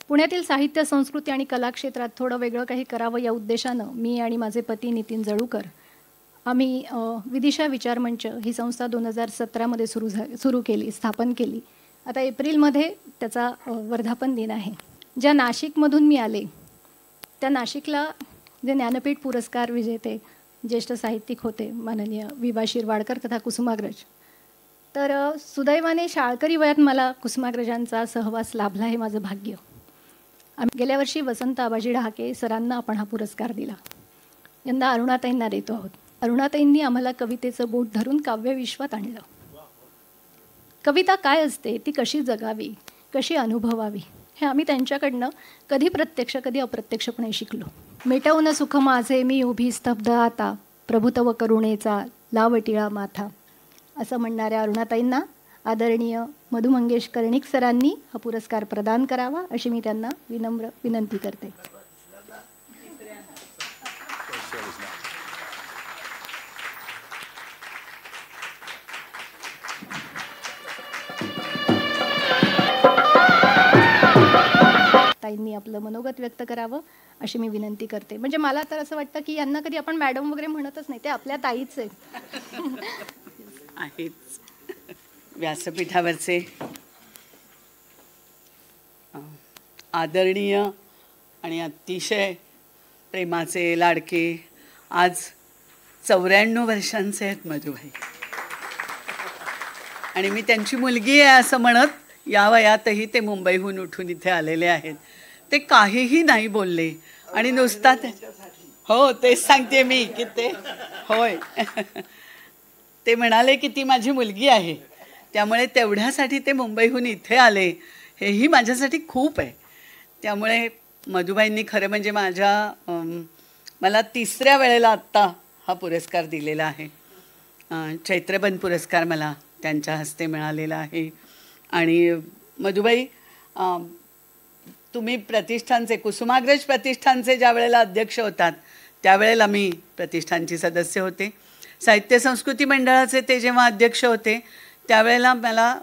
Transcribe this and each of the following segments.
पुण्यातील साहित्य, संस्कृती आणि कला क्षेत्रात थोडं वेगळं काही करावं या उद्देशानं मी आणि माझे पती नितीन जळूकर आम्ही विदिशा विचार मंच ही संस्था 2017मध्ये सुरू केली, स्थापन केली. आता एप्रिलमध्ये त्याचा वर्धापन दिन आहे. ज्या नाशिकमधून मी आले त्या नाशिकला जे ज्ञानपीठ पुरस्कार विजेते ज्येष्ठ साहित्यिक होते माननीय वि. शिरवाडकर तथा कुसुमाग्रज. तर सुदैवाने शाळकरी वयात मला कुसुमाग्रजांचा सहवास लाभला हे माझं भाग्य. आम्ही गेल्या वर्षी वसंत आबाजी डहाके सरांना आपण हा पुरस्कार दिला. यंदा अरुणाताईंना देतो आहोत. अरुणाताईंनी आम्हाला कवितेचं बोट धरून काव्यविश्वात आणलं. कविता काय असते, ती कशी जगावी, कशी अनुभवावी हे आम्ही त्यांच्याकडनं कधी प्रत्यक्ष कधी अप्रत्यक्षपणे शिकलो. मिटवून सुख माझे मी उभी स्तब्ध आता, प्रभुतव करुणेचा लावटिळा माथा असं म्हणणाऱ्या अरुणाताईंना आदरणीय मधु मंगेश कर्णिक सरांनी हा पुरस्कार प्रदान करावा अशी मी त्यांना विनम्र विनंती करते. ताईंनी आपलं मनोगत व्यक्त करावं अशी मी विनंती करते. म्हणजे मला तर असं वाटतं की यांना कधी आपण मॅडम वगैरे म्हणतच नाही, ते आपल्या ताईच आहेत. व्यासपीठावरचे आदरणीय आणि अतिशय प्रेमाचे लाडके आज 94 वर्षांचे आहेत मधुभाई, आणि मी त्यांची मुलगी आहे असं म्हणत या वयातही ते मुंबईहून उठून इथे आलेले आहेत. ते काहीही नाही बोलले आणि नुसता हो तेच सांगते मी की ते होय ते म्हणाले की ती माझी मुलगी आहे, त्यामुळे तेवढ्यासाठी ते मुंबईहून इथे आले हेही माझ्यासाठी खूप आहे. त्यामुळे मधुबाईंनी खरं म्हणजे मला 3ऱ्या वेळेला आत्ता हा पुरस्कार दिलेला आहे. चैत्रबन पुरस्कार मला त्यांच्या हस्ते मिळालेला आहे. आणि मधुबाई, तुम्ही प्रतिष्ठानचे कुसुमाग्रज प्रतिष्ठानचे ज्या वेळेला अध्यक्ष होतात त्यावेळेला मी प्रतिष्ठानची सदस्य होते. साहित्य संस्कृती मंडळाचे ते जेव्हा अध्यक्ष होते त्यावेळेला मला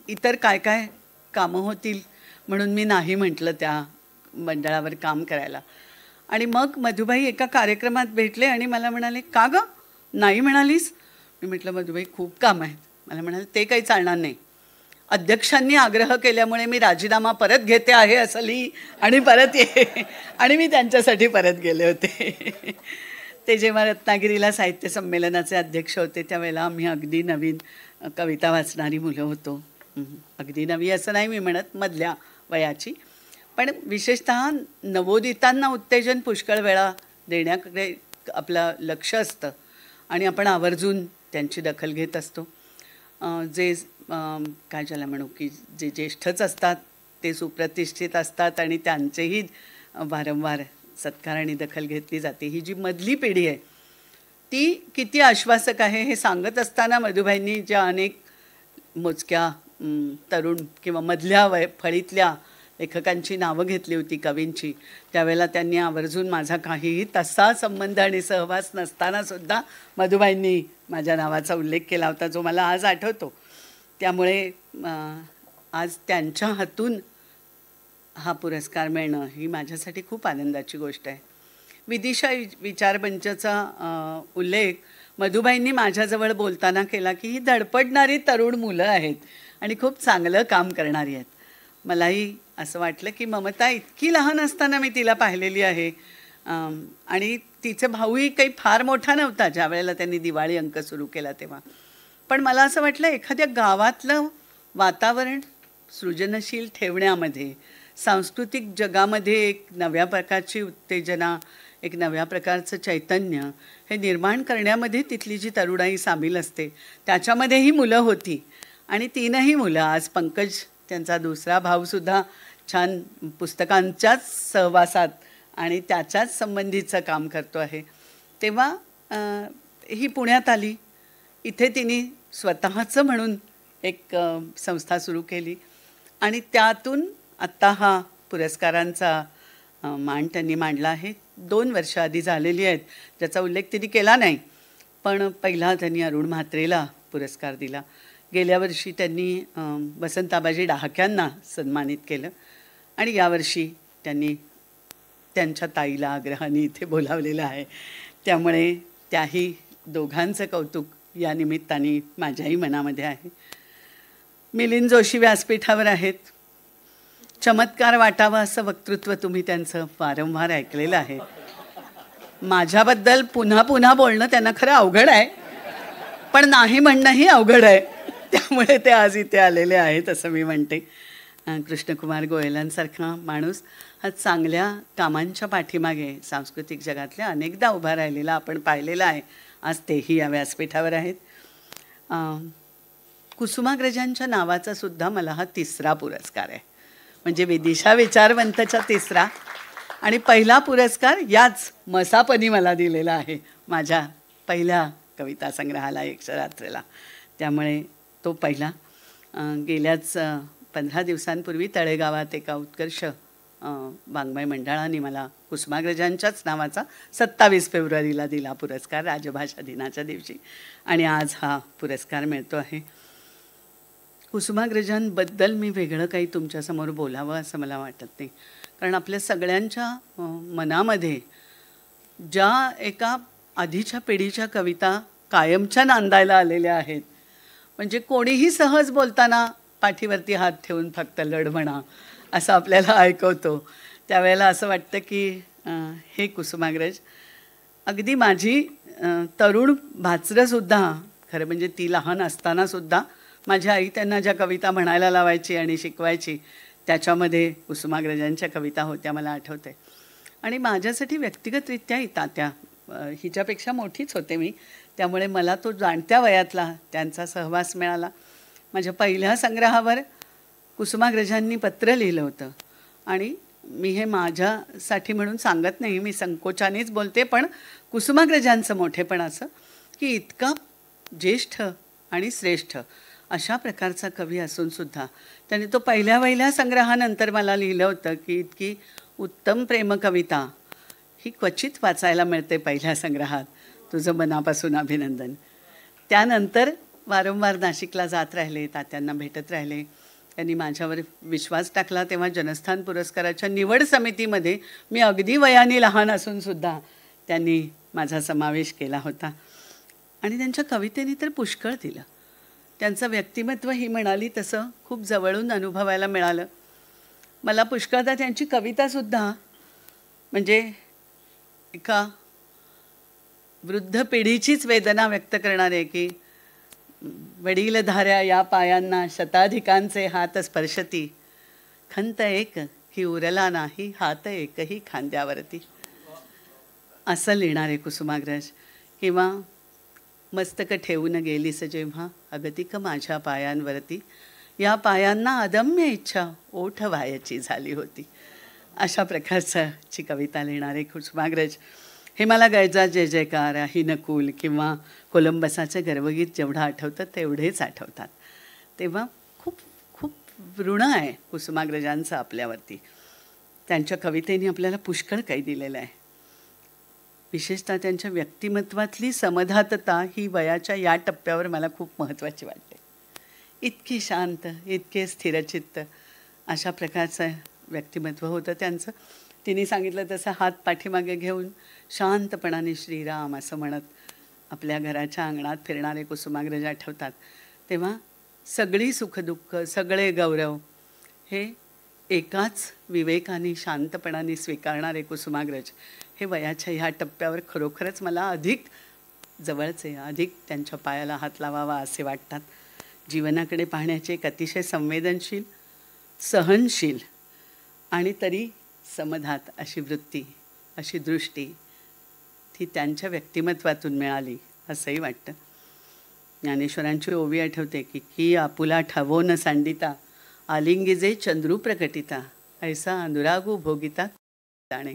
इतर काय काय कामं होतील म्हणून मी नाही म्हटलं त्या मंडळावर काम करायला. आणि मग मधुबाई एका कार्यक्रमात भेटले आणि मला म्हणाले, का गं नाही म्हणालीस? मी म्हटलं मधुबाई खूप काम आहेत. मला म्हणाले ते काही चालणार नाही, अध्यक्षांनी आग्रह केल्यामुळे मी राजीनामा परत घेते आहे असं लिही आणि परत ये. आणि मी त्यांच्यासाठी परत गेले होते. ते जेव्हा रत्नागिरीला साहित्य संमेलनाचे अध्यक्ष होते त्यावेळेला आम्ही अगदी नवीन कविता वाचणारी मुलं होतो. अगदी नवी असं नाही मी म्हणत, मधल्या वयाची. पण विशेषतः नवोदितांना उत्तेजन पुष्कळ वेळा देण्याकडे आपलं लक्ष असतं आणि आपण आवर्जून त्यांची दखल घेत असतो. जे काय ज्याला म्हणू की जे ज्येष्ठच असतात ते सुप्रतिष्ठित असतात आणि त्यांचेही वारंवार सत्कार आणि दखल घेतली जाते. ही जी मधली पिढी आहे ती किती आश्वासक आहे हे सांगत असताना मधुबाईंनी ज्या अनेक मोजक्या तरुण किंवा मधल्या फळीतल्या लेखकांची नावं घेतली होती, कवींची, त्यावेळेला त्यांनी आवर्जून माझा काहीही तसा संबंध आणि सहवास नसतानासुद्धा मधुबाईंनी माझ्या नावाचा उल्लेख केला होता जो मला आज आठवतो. त्यामुळे आज त्यांच्या हातून हा पुरस्कार मिळणं ही माझ्यासाठी खूप आनंदाची गोष्ट आहे. विदिशा विचार मंचचा उल्लेख मधुबाईंनी माझ्याजवळ बोलताना केला की ही धडपडणारी तरुण मुलं आहेत आणि खूप चांगलं काम करणारी आहेत. मलाही असं वाटलं की ममता इतकी लहान असताना मी तिला पाहिलेली आहे आणि तिचा भाऊही काही फार मोठा नव्हता ज्या वेळेला त्यांनी दिवाळी अंक सुरू केला तेव्हा. पण मला असं वाटलं एखाद्या गावातलं वातावरण सृजनशील ठेवण्यामध्ये, सांस्कृतिक जगामध्ये एक नव्या प्रकारची उत्तेजना, एक नव्या प्रकारचं चैतन्य हे निर्माण करण्यामध्ये तिथली जी तरुणाई सामील असते त्याच्यामध्येही मुलं होती. आणि 3ही मुलं, आज पंकज त्यांचा दुसरा भाऊसुद्धा छान पुस्तकांच्याच सहवासात आणि त्याच्याच संबंधीचं काम करतो आहे. तेव्हा ही पुण्यात आली. इथे तिने स्वतःचं म्हणून एक संस्था सुरू केली आणि त्यातून आत्ता हा पुरस्कारांचा मान त्यांनी मांडला आहे. 2 वर्ष आधी झालेली आहेत ज्याचा उल्लेख तिने केला नाही, पण पहिला त्यांनी अरुण म्हात्रेला पुरस्कार दिला. गेल्या वर्षी त्यांनी वसंताबाजी डहाक्यांना सन्मानित केलं आणि यावर्षी त्यांनी त्यांच्या ताईला आग्रहाने इथे बोलावलेलं आहे. त्यामुळे त्याही दोघांचं कौतुक या निमित्ताने माझ्याही मनामध्ये आहे. मिलिंद जोशी व्यासपीठावर आहेत. चमत्कार वाटावा असं वक्तृत्व तुम्ही त्यांचं वारंवार ऐकलेलं आहे. माझ्याबद्दल पुन्हा पुन्हा बोलणं त्यांना खरं अवघड आहे, पण नाही म्हणणंही अवघड आहे. त्यामुळे ते आज इथे आलेले आहेत असं मी म्हणते. कृष्णकुमार गोयलांसारखा माणूस हा चांगल्या कामांच्या पाठीमागे सांस्कृतिक जगातल्या अनेकदा उभा राहिलेला आपण पाहिलेला आहे. आज तेही या व्यासपीठावर आहेत. कुसुमाग्रजांच्या नावाचा सुद्धा मला हा 3रा पुरस्कार आहे. म्हणजे विदिशा विचारवंतच्या 3रा आणि पहिला पुरस्कार याच मसापनी मला दिलेला आहे माझ्या पहिल्या कविता संग्रहाला यक्षरात्रेला. त्यामुळे तो पहिला. गेल्याच 15 दिवसांपूर्वी तळेगावात एका उत्कर्ष वाङ्मय मंडळाने मला कुसुमाग्रजांच्याच नावाचा 27 फेब्रुवारीला दिला पुरस्कार राजभाषा दिनाच्या दिवशी, आणि आज हा पुरस्कार मिळतो आहे. कुसुमाग्रजांबद्दल मी वेगळं काही तुमच्यासमोर बोलावं असं मला वाटत नाही, कारण आपल्या सगळ्यांच्या मनामध्ये ज्या एका आधीच्या पिढीच्या कविता कायमच्या नांदायला आलेल्या आहेत, म्हणजे कोणीही सहज बोलताना पाठीवरती हात ठेवून फक्त लढ म्हणा असं आपल्याला ऐकवतो. त्यावेळेला असं वाटतं की हे कुसुमाग्रज अगदी माझी तरुण भाचरंसुद्धा, खरं म्हणजे ती लहान असतानासुद्धा माझी आई त्यांना ज्या कविता म्हणायला लावायची आणि शिकवायची त्याच्यामध्ये कुसुमाग्रजांच्या कविता होत्या मला आठवते. आणि माझ्यासाठी व्यक्तिगतरित्या ही तात्या हिच्यापेक्षा मोठीच होते मी, त्यामुळे मला तो जाणत्या वयातला त्यांचा सहवास मिळाला. माझ्या पहिल्या संग्रहावर कुसुमाग्रजांनी पत्र लिहिलं होतं, आणि मी हे माझ्यासाठी म्हणून सांगत नाही, मी संकोचानेच बोलते, पण कुसुमाग्रजांचं मोठेपण असं की इतका ज्येष्ठ आणि श्रेष्ठ अशा प्रकारचा कवी असूनसुद्धा त्यांनी तो पहिल्या संग्रहानंतर मला लिहिलं होतं की इतकी उत्तम प्रेमकविता ही क्वचित वाचायला मिळते पहिल्या संग्रहात, तुझं मनापासून अभिनंदन. त्यानंतर वारंवार नाशिकला जात राहिले, तात्यांना भेटत राहिले. त्यांनी माझ्यावर विश्वास टाकला. तेव्हा जनस्थान पुरस्काराच्या निवड समितीमध्ये मी अगदी वयाने लहान असूनसुद्धा त्यांनी माझा समावेश केला होता. आणि त्यांच्या कवितेने तर पुष्कळ दिलं. त्यांचं व्यक्तिमत्व ही म्हणाली तसं खूप जवळून अनुभवायला मिळालं मला. पुष्कळदा त्यांची कवितासुद्धा म्हणजे एका वृद्ध पिढीचीच वेदना व्यक्त करणारे की वडीलधाऱ्या या पायांना शताधिकांचे हात स्पर्शती, खंत एक की उरला नाही हात एकही खांद्यावरती, असं लिहिणारे कुसुमाग्रज. किंवा मस्तक ठेवून गेलीस जेव्हा अगतिक माझ्या पायांवरती, या पायांना अदम्य इच्छा ओठ व्हायची झाली होती, अशा प्रकारची कविता लिहिणारे कुसुमाग्रज. हे मला गैजा जय जयकार, ही नकुल किंवा कोलंबसाचं गर्वगीत जेवढं आठवतं तेवढेच आठवतात. तेव्हा खूप खूप ऋण आहे कुसुमाग्रजांचं आपल्यावरती. त्यांच्या कवितेने आपल्याला पुष्कळ काही दिलेलं आहे. विशेषतः त्यांच्या व्यक्तिमत्वातली समधातता ही वयाच्या या टप्प्यावर मला खूप महत्त्वाची वाटते. इतकी शांत, इतके स्थिरचित्त अशा प्रकारचं व्यक्तिमत्व होतं त्यांचं. तिने सांगितलं तसं हात पाठीमागे घेऊन शांतपणाने श्रीराम असं म्हणत आपल्या घराच्या अंगणात फिरणारे कुसुमाग्रज आठवतात. तेव्हा सगळी सुखदुःख, सगळे गौरव हे एकाच विवेकाने शांतपणाने स्वीकारणारे कुसुमाग्रज हे वयाच्या ह्या टप्प्यावर खरोखरच मला अधिक जवळचे, अधिक त्यांच्या पायाला हात लावावा असे वाटतात. जीवनाकडे पाहण्याचे एक अतिशय संवेदनशील, सहनशील आणि तरी समधात अशी वृत्ती, अशी दृष्टी ती त्यांच्या व्यक्तिमत्वातून मिळाली असंही वाटतं. ज्ञानेश्वरांची ओवी आठवते की आपुला ठावो न सांडिता, आलिंगिजे चंद्रू प्रकटिता, ऐसा अनुरागू भोगिता जाणे.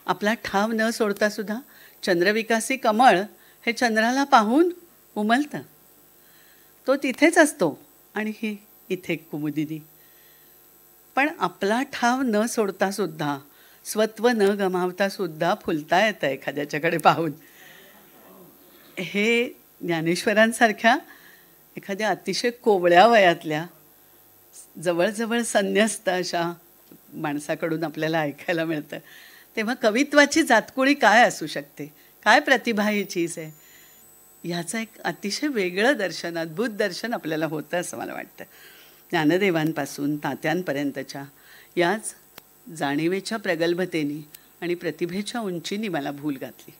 आपला ठाव न सोडतासुद्धा चंद्रविकासी कमळ हे चंद्राला पाहून उमलतं. तो तिथेच असतो आणि ही इथे कुमुदिनी. पण आपला ठाव न सोडतासुद्धा, स्वत्व न गमावतासुद्धा फुलता येतं एखाद्याच्याकडे पाहून. हे ज्ञानेश्वरांसारख्या एखाद्या अतिशय कोवळ्या वयातल्या जवळजवळ संन्यस्त अशा माणसाकडून आपल्याला ऐकायला मिळतं, तेव्हा कवित्वाची जातकुळी काय असू शकते, काय प्रतिभा ही चीज आहे, ह्याचं एक अतिशय वेगळं दर्शन, अद्भुत दर्शन आपल्याला होतं असं मला वाटतं. ज्ञानदेवांपासून तात्यांपर्यंतच्या याच जाणीवेच्या प्रगल्भतेने आणि प्रतिभेच्या उंचीने मला भूल घातली.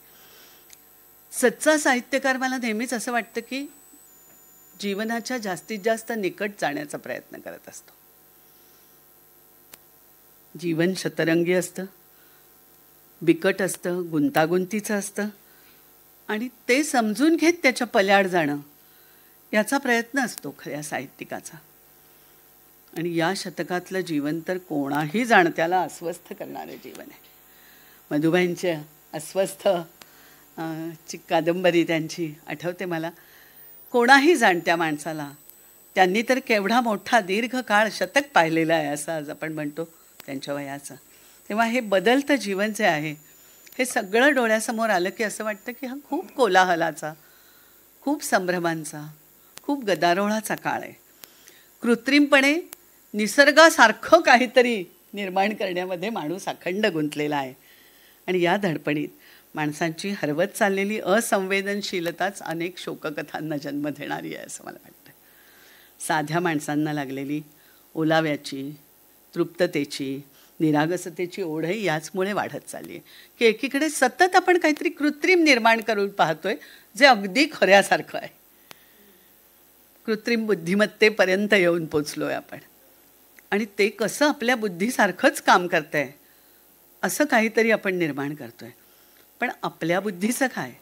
सच्चा साहित्यकार मला नेहमीच असं वाटतं की जीवनाच्या जास्तीत जास्त निकट जाण्याचा प्रयत्न करत असतो. जीवन शतरंगी असतं, बिकट असतं, गुंतागुंतीचं असतं आणि ते समजून घेत त्याच्या पल्याड जाणं याचा प्रयत्न असतो खऱ्या साहित्यिकाचा. आणि या शतकातलं जीवन तर कोणाही जाणत्याला अस्वस्थ करणारं जीवन आहे. मधुबाईंची अस्वस्थ ची कादंबरी त्यांची आठवते मला. कोणाही जाणत्या माणसाला, त्यांनी तर केवढा मोठा दीर्घकाळ शतक पाहिलेलं आहे असं आज आपण म्हणतो त्यांच्या वयाचं. तेव्हा हे बदलतं जीवन जे आहे हे सगळं डोळ्यासमोर आलं की असं वाटतं की हा खूप कोलाहलाचा, खूप संभ्रमांचा, खूप गदारोळाचा काळ आहे. कृत्रिमपणे निसर्गासारखं काहीतरी निर्माण करण्यामध्ये माणूस अखंड गुंतलेला आहे. आणि या धडपडीत माणसांची हरवत चाललेली असंवेदनशीलताच अनेक शोककथांना जन्म देणारी आहे असं मला वाटतं. साध्या माणसांना लागलेली ओलाव्याची, तृप्ततेची, निरागसतेची ओढही याचमुळे वाढत चालली आहे की एकीकडे सतत आपण काहीतरी कृत्रिम निर्माण करून पाहतोय जे अगदी खऱ्यासारखं आहे. कृत्रिम बुद्धिमत्तेपर्यंत येऊन पोचलो आहे आपण. आणि ते कसं आपल्या बुद्धीसारखंच काम करतं आहे असं काहीतरी आपण निर्माण करतो आहे. पण आपल्या बुद्धीचं काय,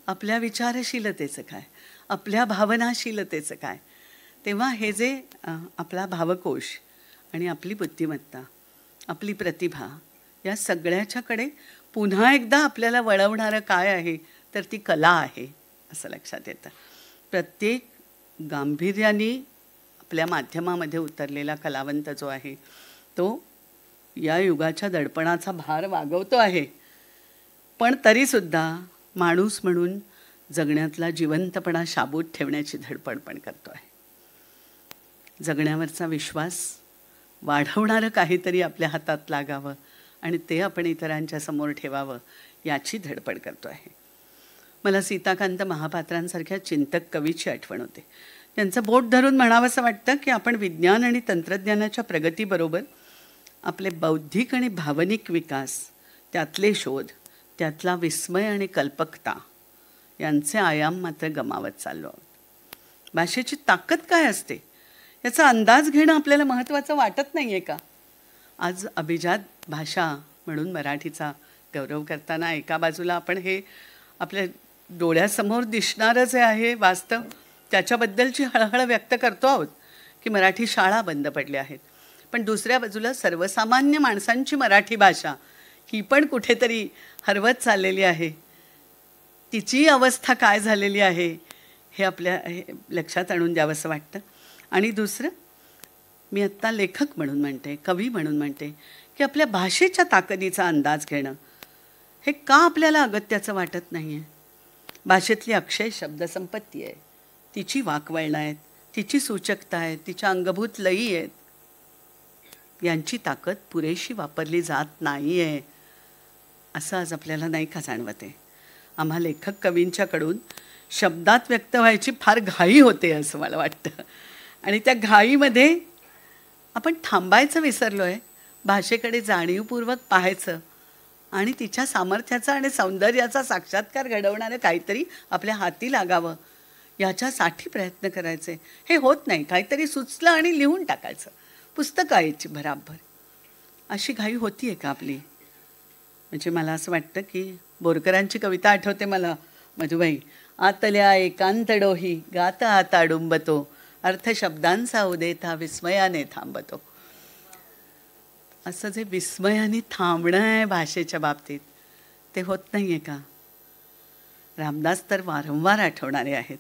आपल्या विचारशीलतेचं काय, आपल्या भावनाशीलतेचं काय. तेव्हा हे जे आपला भावकोश आणि आपली बुद्धिमत्ता, आपली प्रतिभा या सगळ्याच्याकडे पुन्हा एकदा आपल्याला वळवणारं काय आहे तर ती कला आहे असं लक्षात येतं. प्रत्येक गांभीर्याने आपल्या माध्यमामध्ये उतरलेला कलावंत जो आहे तो या युगाच्या दडपणाचा भार वागवतो आहे, पण तरीसुद्धा माणूस म्हणून जगण्यातला जिवंतपणा शाबूत ठेवण्याची धडपड पण करतो आहे. जगण्यावरचा विश्वास वाढवणारं काहीतरी आपल्या हातात लागावं आणि ते आपण इतरांच्या समोर ठेवावं याची धडपड करतो आहे. मला सीताकांत महापात्रांसारख्या चिंतक कवीची आठवण होते. त्यांचं बोट धरून म्हणावंसं वाटतं की आपण विज्ञान आणि तंत्रज्ञानाच्या प्रगतीबरोबर आपले बौद्धिक आणि भावनिक विकास, त्यातले शोध, त्यातला विस्मय आणि कल्पकता यांचे आयाम मात्र गमावत चाललो आहोत. भाषेची ताकद काय असते याचा अंदाज घेणं आपल्याला महत्त्वाचं वाटत नाही आहे का? आज अभिजात भाषा म्हणून मराठीचा गौरव करताना एका बाजूला आपण हे आपल्या डोळ्यासमोर दिसणारं जे आहे वास्तव त्याच्याबद्दलची हळहळ व्यक्त करतो आहोत की मराठी शाळा बंद पडल्या आहेत, पण दुसऱ्या बाजूला सर्वसामान्य माणसांची मराठी भाषा ही पण कुठेतरी हरवत चाललेली आहे. तिची अवस्था काय झालेली आहे हे आपल्या लक्षात आणून द्यावंसं वाटतं. आणि दुसरं, मी आत्ता लेखक म्हणून म्हणते, कवी म्हणून म्हणते की आपल्या भाषेच्या ताकदीचा अंदाज घेणं हे का आपल्याला अगत्याचं वाटत नाही आहे. भाषेतली अक्षय शब्दसंपत्ती आहे, तिची वाकवळणं आहेत, तिची सूचकता आहे, तिच्या अंगभूत लयी आहेत, यांची ताकद पुरेशी वापरली जात नाही आहे असं आज आपल्याला नाही का जाणवत आहे. आम्हा लेखक कवींच्याकडून शब्दात व्यक्त व्हायची फार घाई होते असं मला वाटतं. आणि त्या घाईमध्ये आपण थांबायचं विसरलो आहे, भाषेकडे जाणीवपूर्वक पाहायचं आणि तिच्या सामर्थ्याचा आणि सौंदर्याचा साक्षात्कार घडवणारं काहीतरी आपल्या हाती लागावं याच्यासाठी प्रयत्न करायचे. हे होत नाही. काहीतरी सुचलं आणि लिहून टाकायचं, पुस्तकं यायची भराभर, अशी घाई होती आहे का आपली? म्हणजे मला असं वाटतं की बोरकरांची कविता आठवते मला, मधुबाई. आतल्या एकांत डोही गाता आता डुंबतो, अर्थ शब्दांचा उदेता विस्मयाने थांबतो. असं जे विस्मयाने थांबणं आहे भाषेच्या बाबतीत ते होत नाही आहे का? रामदास तर वारंवार आठवणारे आहेत.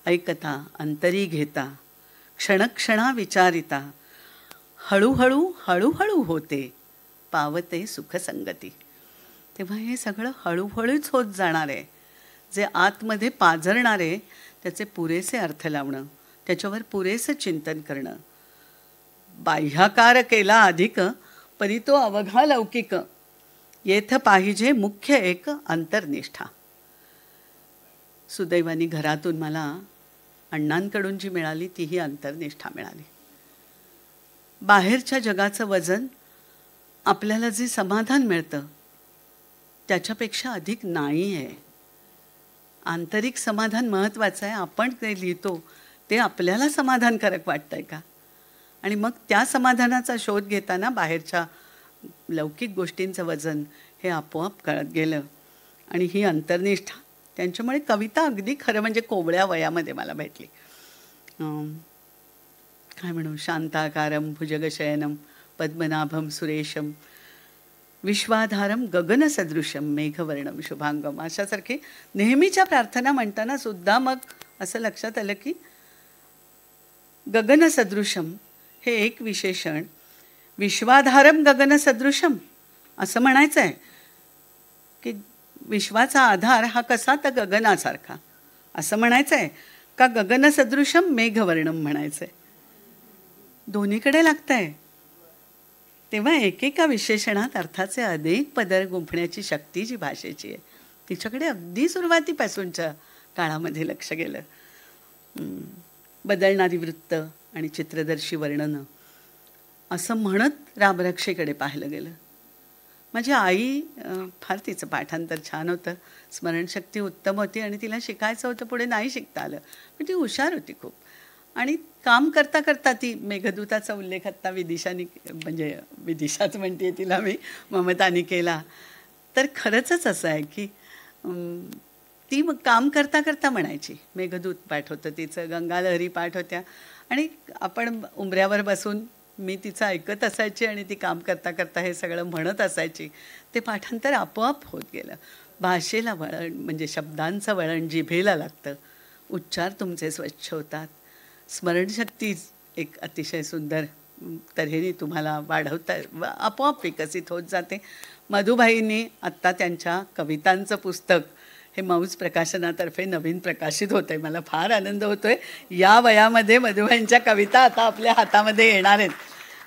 ऐकता अंतरी घेता क्षणक्षणा विचारिता, हळूहळू हळूहळू होते पावते सुखसंगती. तेव्हा हे सगळं हळूहळूच होत जाणार आहे. जे आतमध्ये पाझरणारे त्याचे पुरेसे अर्थ लावणं, त्याच्यावर पुरेसं चिंतन करणं. बाह्याकार केला अधिक, परी तो अवघा लौकिक, येथ पाहिजे मुख्य एक अंतर्निष्ठा. सुदैवाने घरातून मला अण्णांकडून जी मिळाली तीही अंतर्निष्ठा मिळाली. बाहेरच्या जगाचं वजन आपल्याला जे समाधान मिळतं त्याच्यापेक्षा अधिक नाही आहे. आंतरिक समाधान महत्त्वाचं आहे. आपण ते लिहितो ते आपल्याला समाधानकारक वाटतंय का, आणि मग त्या समाधानाचा शोध घेताना बाहेरच्या लौकिक गोष्टींचं वजन हे आपोआप कळत गेलं. आणि ही अंतर्निष्ठा त्यांच्यामुळे कविता अगदी खरं म्हणजे कोवळ्या वयामध्ये मला भेटली. काय म्हणू, शांताकारम भुजगशयनम पद्मनाभम सुरेशम विश्वाधारम गगनसदृशम मेघवर्णम शुभांगम, अशासारखे नेहमीच्या प्रार्थना म्हणताना सुद्धा मग असं लक्षात आलं की गगनसदृशम हे एक विशेषण, विश्वाधारम गगनसदृशम असं म्हणायचं आहे की विश्वाचा आधार हा कसा, तर गगनासारखा असं म्हणायचं आहे का गगनसदृशम मेघवर्णम म्हणायचं आहे. दोन्हीकडे लागतं आहे. तेव्हा एकेका विशेषणात अर्थाचे अनेक पदर गुंफण्याची शक्ती जी भाषेची आहे तिच्याकडे अगदी सुरुवातीपासूनच्या काळामध्ये लक्ष गेलं. बदलणारी वृत्त आणि चित्रदर्शी वर्णनं असं म्हणत रामरक्षेकडे पाहिलं गेलं. माझी आई फार तिचं पाठांतर छान होतं, स्मरणशक्ती उत्तम होती आणि तिला शिकायचं होतं, पुढे नाही शिकता आलं, पण ती हुशार होती खूप. आणि काम करता करता ती मेघदूताचा उल्लेख आत्ता विदिशाने, म्हणजे विदिशाच म्हणते तिला मी, ममताने केला. तर खरंच असं आहे की ती मग काम करता करता म्हणायची. मेघदूत पाठ होतं तिचं, गंगालहरी पाठ होत्या, आणि आपण उंबऱ्यावर बसून मी तिचं ऐकत असायची आणि ती काम करता करता हे सगळं म्हणत असायची. ते पाठांतर आपोआप होत गेलं. भाषेला वळण म्हणजे शब्दांचं वळण जिभेला लागतं, उच्चार तुमचे स्वच्छ होतात, स्मरणशक्ती एक अतिशय सुंदर तऱ्हेने तुम्हाला वाढवता आपोआप विकसित होत जाते. मधुबाईंनी आत्ता त्यांच्या कवितांचं पुस्तक हे मौज प्रकाशनातर्फे नवीन प्रकाशित होतं आहे. मला फार आनंद होतो आहे. या वयामध्ये मधुबाईंच्या कविता आता आपल्या हातामध्ये येणार आहेत,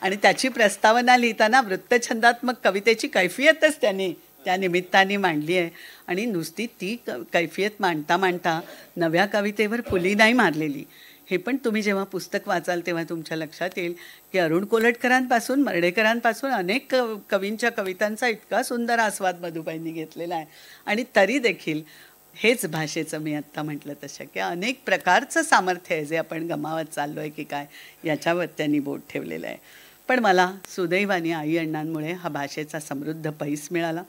आणि त्याची प्रस्तावना लिहिताना वृत्तछंदात्मक कवितेची कैफियतच त्यांनी त्या निमित्ताने मांडली आहे. आणि नुसती ती कैफियत मांडता मांडता नव्या कवितेवर फुली नाही मारलेली. हे पण तुम्ही जेव्हा पुस्तक वाचाल तेव्हा तुमच्या लक्षात येईल की अरुण कोलटकरांपासून मर्ढेकरांपासून अनेक कवींच्या कवितांचा इतका सुंदर आस्वाद मधुबाईंनी घेतलेला आहे. आणि तरी देखील हेच भाषेचं मी आत्ता म्हटलं तसं की अनेक प्रकारचं सामर्थ्य आहे जे आपण गमावत चाललो आहे की काय याच्यावर त्यांनी बोट ठेवलेलं आहे. पण मला सुदैवाने आई अण्णांमुळे हा भाषेचा समृद्ध पैस मिळाला.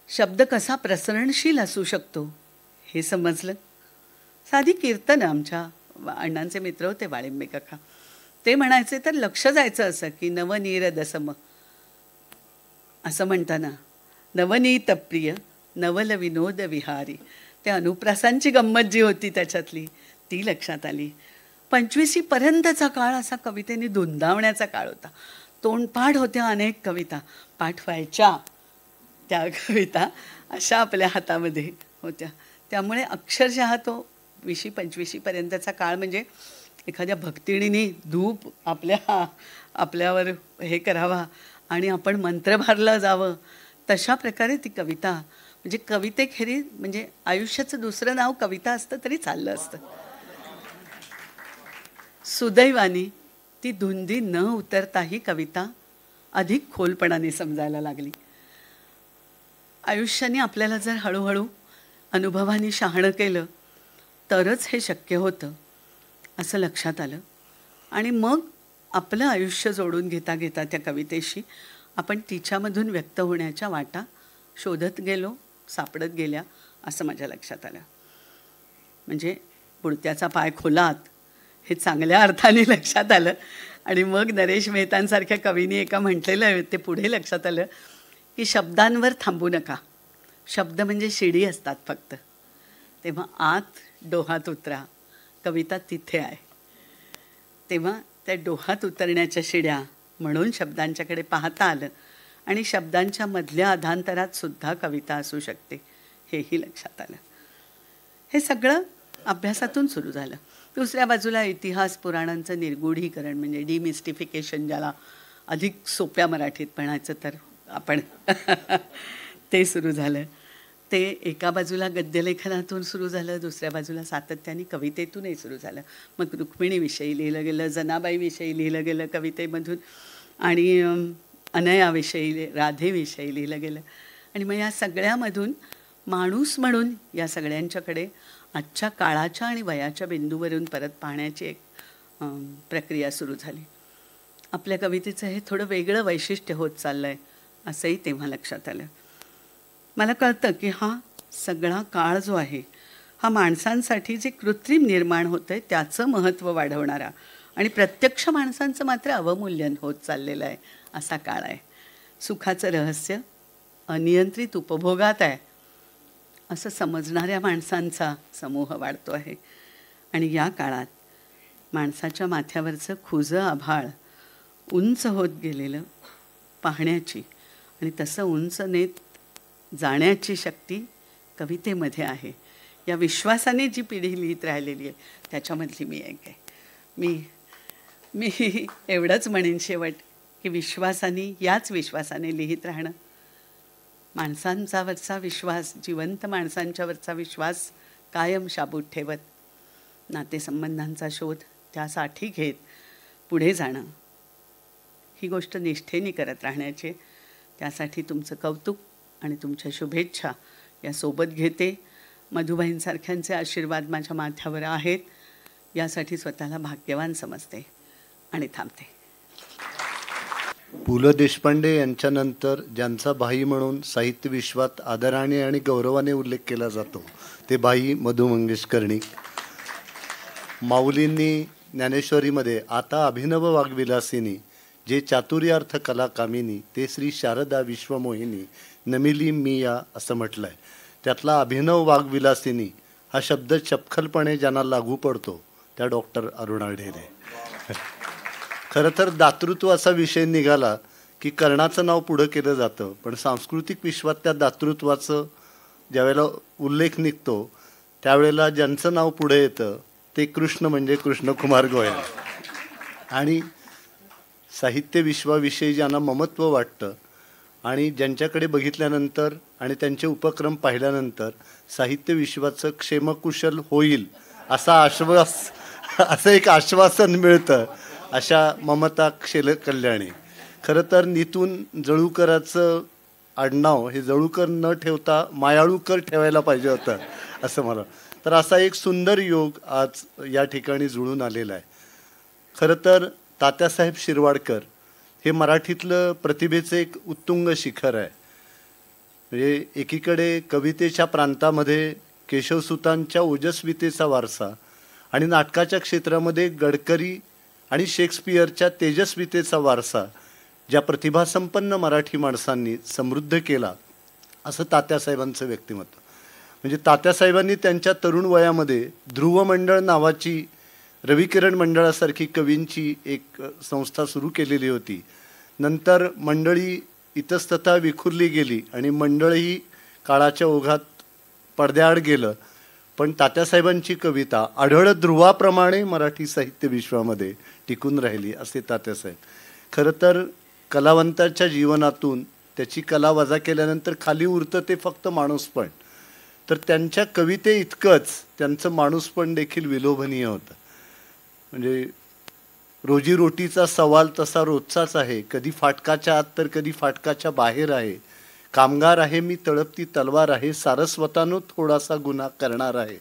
शब्द कसा प्रसरणशील असू शकतो हे समजलं. साधी कीर्तन, आमच्या अण्णांचे मित्र होते वाळिंबे काका, ते म्हणायचे तर लक्ष जायचं असं की नवनीर दसम असं म्हणताना नवनीत प्रिय नवल विनोद विहारी, त्या अनुप्रासांची गंमत जी होती त्याच्यातली ती लक्षात आली. 25वीपर्यंतचा काळ असा कवितेने धुंदावण्याचा काळ होता. तोंडपाठ होत्या अनेक कविता, पाठवायच्या त्या कविता अशा आपल्या हातामध्ये होत्या. त्यामुळे अक्षरशः तो 20-25पर्यंतचा काळ म्हणजे एखाद्या भक्तिणीने धूप आपल्यावर हे करावा आणि आपण मंत्र भरलं जावं तशा प्रकारे ती कविता, म्हणजे कवितेखेरीज म्हणजे आयुष्याचं दुसरं नाव कविता असतं तरी चाललं असतं. सुदैवाने ती धुंदी न उतरताही कविता अधिक खोलपणाने समजायला लागली. आयुष्याने आपल्याला जर हळूहळू अनुभवाने शहाणं केलं तरच हे शक्य होतं असं लक्षात आलं. आणि मग आपलं आयुष्य जोडून घेता घेता त्या कवितेशी आपण तिच्यामधून व्यक्त होण्याच्या वाटा शोधत गेलो, सापडत गेल्या असं माझ्या लक्षात आलं. म्हणजे बुडत्याचा पाय खोलात हे चांगल्या अर्थाने लक्षात आलं. आणि मग नरेश मेहतांसारख्या कवींनी एका म्हटलेलं ते पुढे लक्षात आलं की शब्दांवर थांबू नका, शब्द म्हणजे शिडी असतात फक्त, तेव्हा आत डोहात उतरा, कविता तिथे आहे. तेव्हा त्या डोहात उतरण्याच्या शिड्या म्हणून शब्दांच्याकडे पाहता आलं आणि शब्दांच्या मधल्या अधांतरात सुद्धा कविता असू शकते हेही लक्षात आलं. हे सगळं अभ्यासातून सुरू झालं. दुसऱ्या बाजूला इतिहास पुराणांचं निर्गुढीकरण म्हणजे डिमिस्टिफिकेशन, ज्याला अधिक सोप्या मराठीत म्हणायचं तर आपण ते सुरू झालं. ते एका बाजूला गद्यलेखनातून सुरू झालं, दुसऱ्या बाजूला सातत्याने कवितेतूनही सुरू झालं. मग रुक्मिणीविषयी लिहिलं गेलं, जनाबाईविषयी लिहिलं गेलं कवितेमधून, आणि अनयाविषयी, राधेविषयी लिहिलं गेलं. आणि मग या सगळ्यामधून माणूस म्हणून या सगळ्यांच्याकडे आजच्या काळाच्या आणि वयाच्या बिंदूवरून परत पाहण्याची एक प्रक्रिया सुरू झाली. आपल्या कवितेचं हे थोडं वेगळं वैशिष्ट्य होत चाललं आहे असंही तेव्हा लक्षात आलं. मला कळतं की हा सगळा काळ जो आहे हा माणसांसाठी जे कृत्रिम निर्माण होतं आहे त्याचं महत्त्व वाढवणारा आणि प्रत्यक्ष माणसांचं मात्र अवमूल्यन होत चाललेलं आहे असा काळ आहे. सुखाचं रहस्य अनियंत्रित उपभोगात आहे असं समजणाऱ्या माणसांचा समूह वाढतो आहे. आणि या काळात माणसाच्या माथ्यावरचं खुजं आभाळ उंच होत गेलेलं पाहण्याची आणि तसं उंच नेत जाण्याची शक्ती कवितेमध्ये आहे. या विश्वासाने जी पिढी लिहित राहिलेली आहे त्याच्यामधली मी एक आहे. मी एवढंच म्हणेन शेवट की विश्वासाने, याच विश्वासाने लिहित राहणं, माणसांच्यावरचा विश्वास, जिवंत माणसांच्यावरचा विश्वास कायम शाबूत ठेवत नातेसंबंधांचा शोध त्यासाठी घेत पुढे जाणं, ही गोष्ट निष्ठेने करत राहण्याची. त्यासाठी तुमचं कौतुक आणि तुमच्या शुभेच्छा या सोबत घेते. मधुबाईंसारख्यांचे आशीर्वाद माझ्या माथ्यावर आहेत यासाठी स्वतःला भाग्यवान समजते आणि थांबते. पु ल देशपांडे यांच्यानंतर ज्यांचा भाई म्हणून साहित्य विश्वात आदराने आणि गौरवाने उल्लेख केला जातो ते भाई मधु मंगेश कर्णिक. माऊलींनी ज्ञानेश्वरीमध्ये आता अभिनव वाग्विलासिनी जे चातुर्यार्थ कला कामिनी ते श्री शारदा विश्वमोहिनी नमिली मी या असं म्हटलं आहे. त्यातला अभिनव वाग्विलासिनी हा शब्द चपखलपणे ज्यांना लागू पडतो त्या डॉक्टर अरुणा ढेरे. खरं तर दातृत्व असा विषय निघाला की कर्णाचं नाव पुढं केलं जातं, पण सांस्कृतिक विश्वात त्या दातृत्वाचं ज्यावेळेला उल्लेख निघतो त्यावेळेला ज्यांचं नाव पुढे येतं ते कृष्ण म्हणजे कृष्णकुमार गोयल. आणि साहित्य विश्वाविषयी ज्यांना ममत्व वाटतं आणि ज्यांच्याकडे बघितल्यानंतर आणि त्यांचे उपक्रम पाहिल्यानंतर साहित्य विश्वाचं क्षेमकुशल होईल असा असं एक आश्वासन मिळतं अशा ममता कल्याणी. खरं तर नितून जळूकराचं आडनाव हे जळूकर न ठेवता मायाळूकर ठेवायला पाहिजे होतं असं मला. तर असा एक सुंदर योग आज या ठिकाणी जुळून आलेला आहे. खरं तर तात्यासाहेब शिरवाडकर हे मराठीतलं प्रतिभेचं एक उत्तुंग शिखर आहे. म्हणजे एकीकडे कवितेच्या प्रांतामध्ये केशवसुतांच्या ओजस्वितेचा वारसा आणि नाटकाच्या क्षेत्रामध्ये गडकरी आणि शेक्सपियरच्या तेजस्वितेचा वारसा ज्या प्रतिभासंपन्न मराठी माणसांनी समृद्ध केला असं तात्यासाहेबांचं व्यक्तिमत्व. म्हणजे तात्यासाहेबांनी त्यांच्या तरुण वयामध्ये ध्रुव मंडळ नावाची रविकिरण मंडळासारखी कवींची एक संस्था सुरू केलेली होती. नंतर मंडळी इतस्ततः विखुरली गेली आणि मंडळही काळाच्या ओघात पडद्याआड गेलं. पण तात्यासाहेबांची कविता आढळ ध्रुवाप्रमाणे मराठी साहित्य विश्वामध्ये टिकून राहिली असे तात्यासाहेब. खरं तर कलावंताच्या जीवनातून त्याची कला वजा केल्यानंतर खाली उरतं ते फक्त माणूसपण. तर त्यांच्या कविते इतकंच त्यांचं माणूसपण देखील विलोभनीय होतं. म्हणजे रोजीरोटीचा सवाल तसा रोजचाच आहे, कधी फाटकाच्या आत तर कधी फाटकाच्या बाहेर आहे. कामगार आहे मी तळपती तलवार आहे, सारस्वतानं थोडासा गुन्हा करणार आहे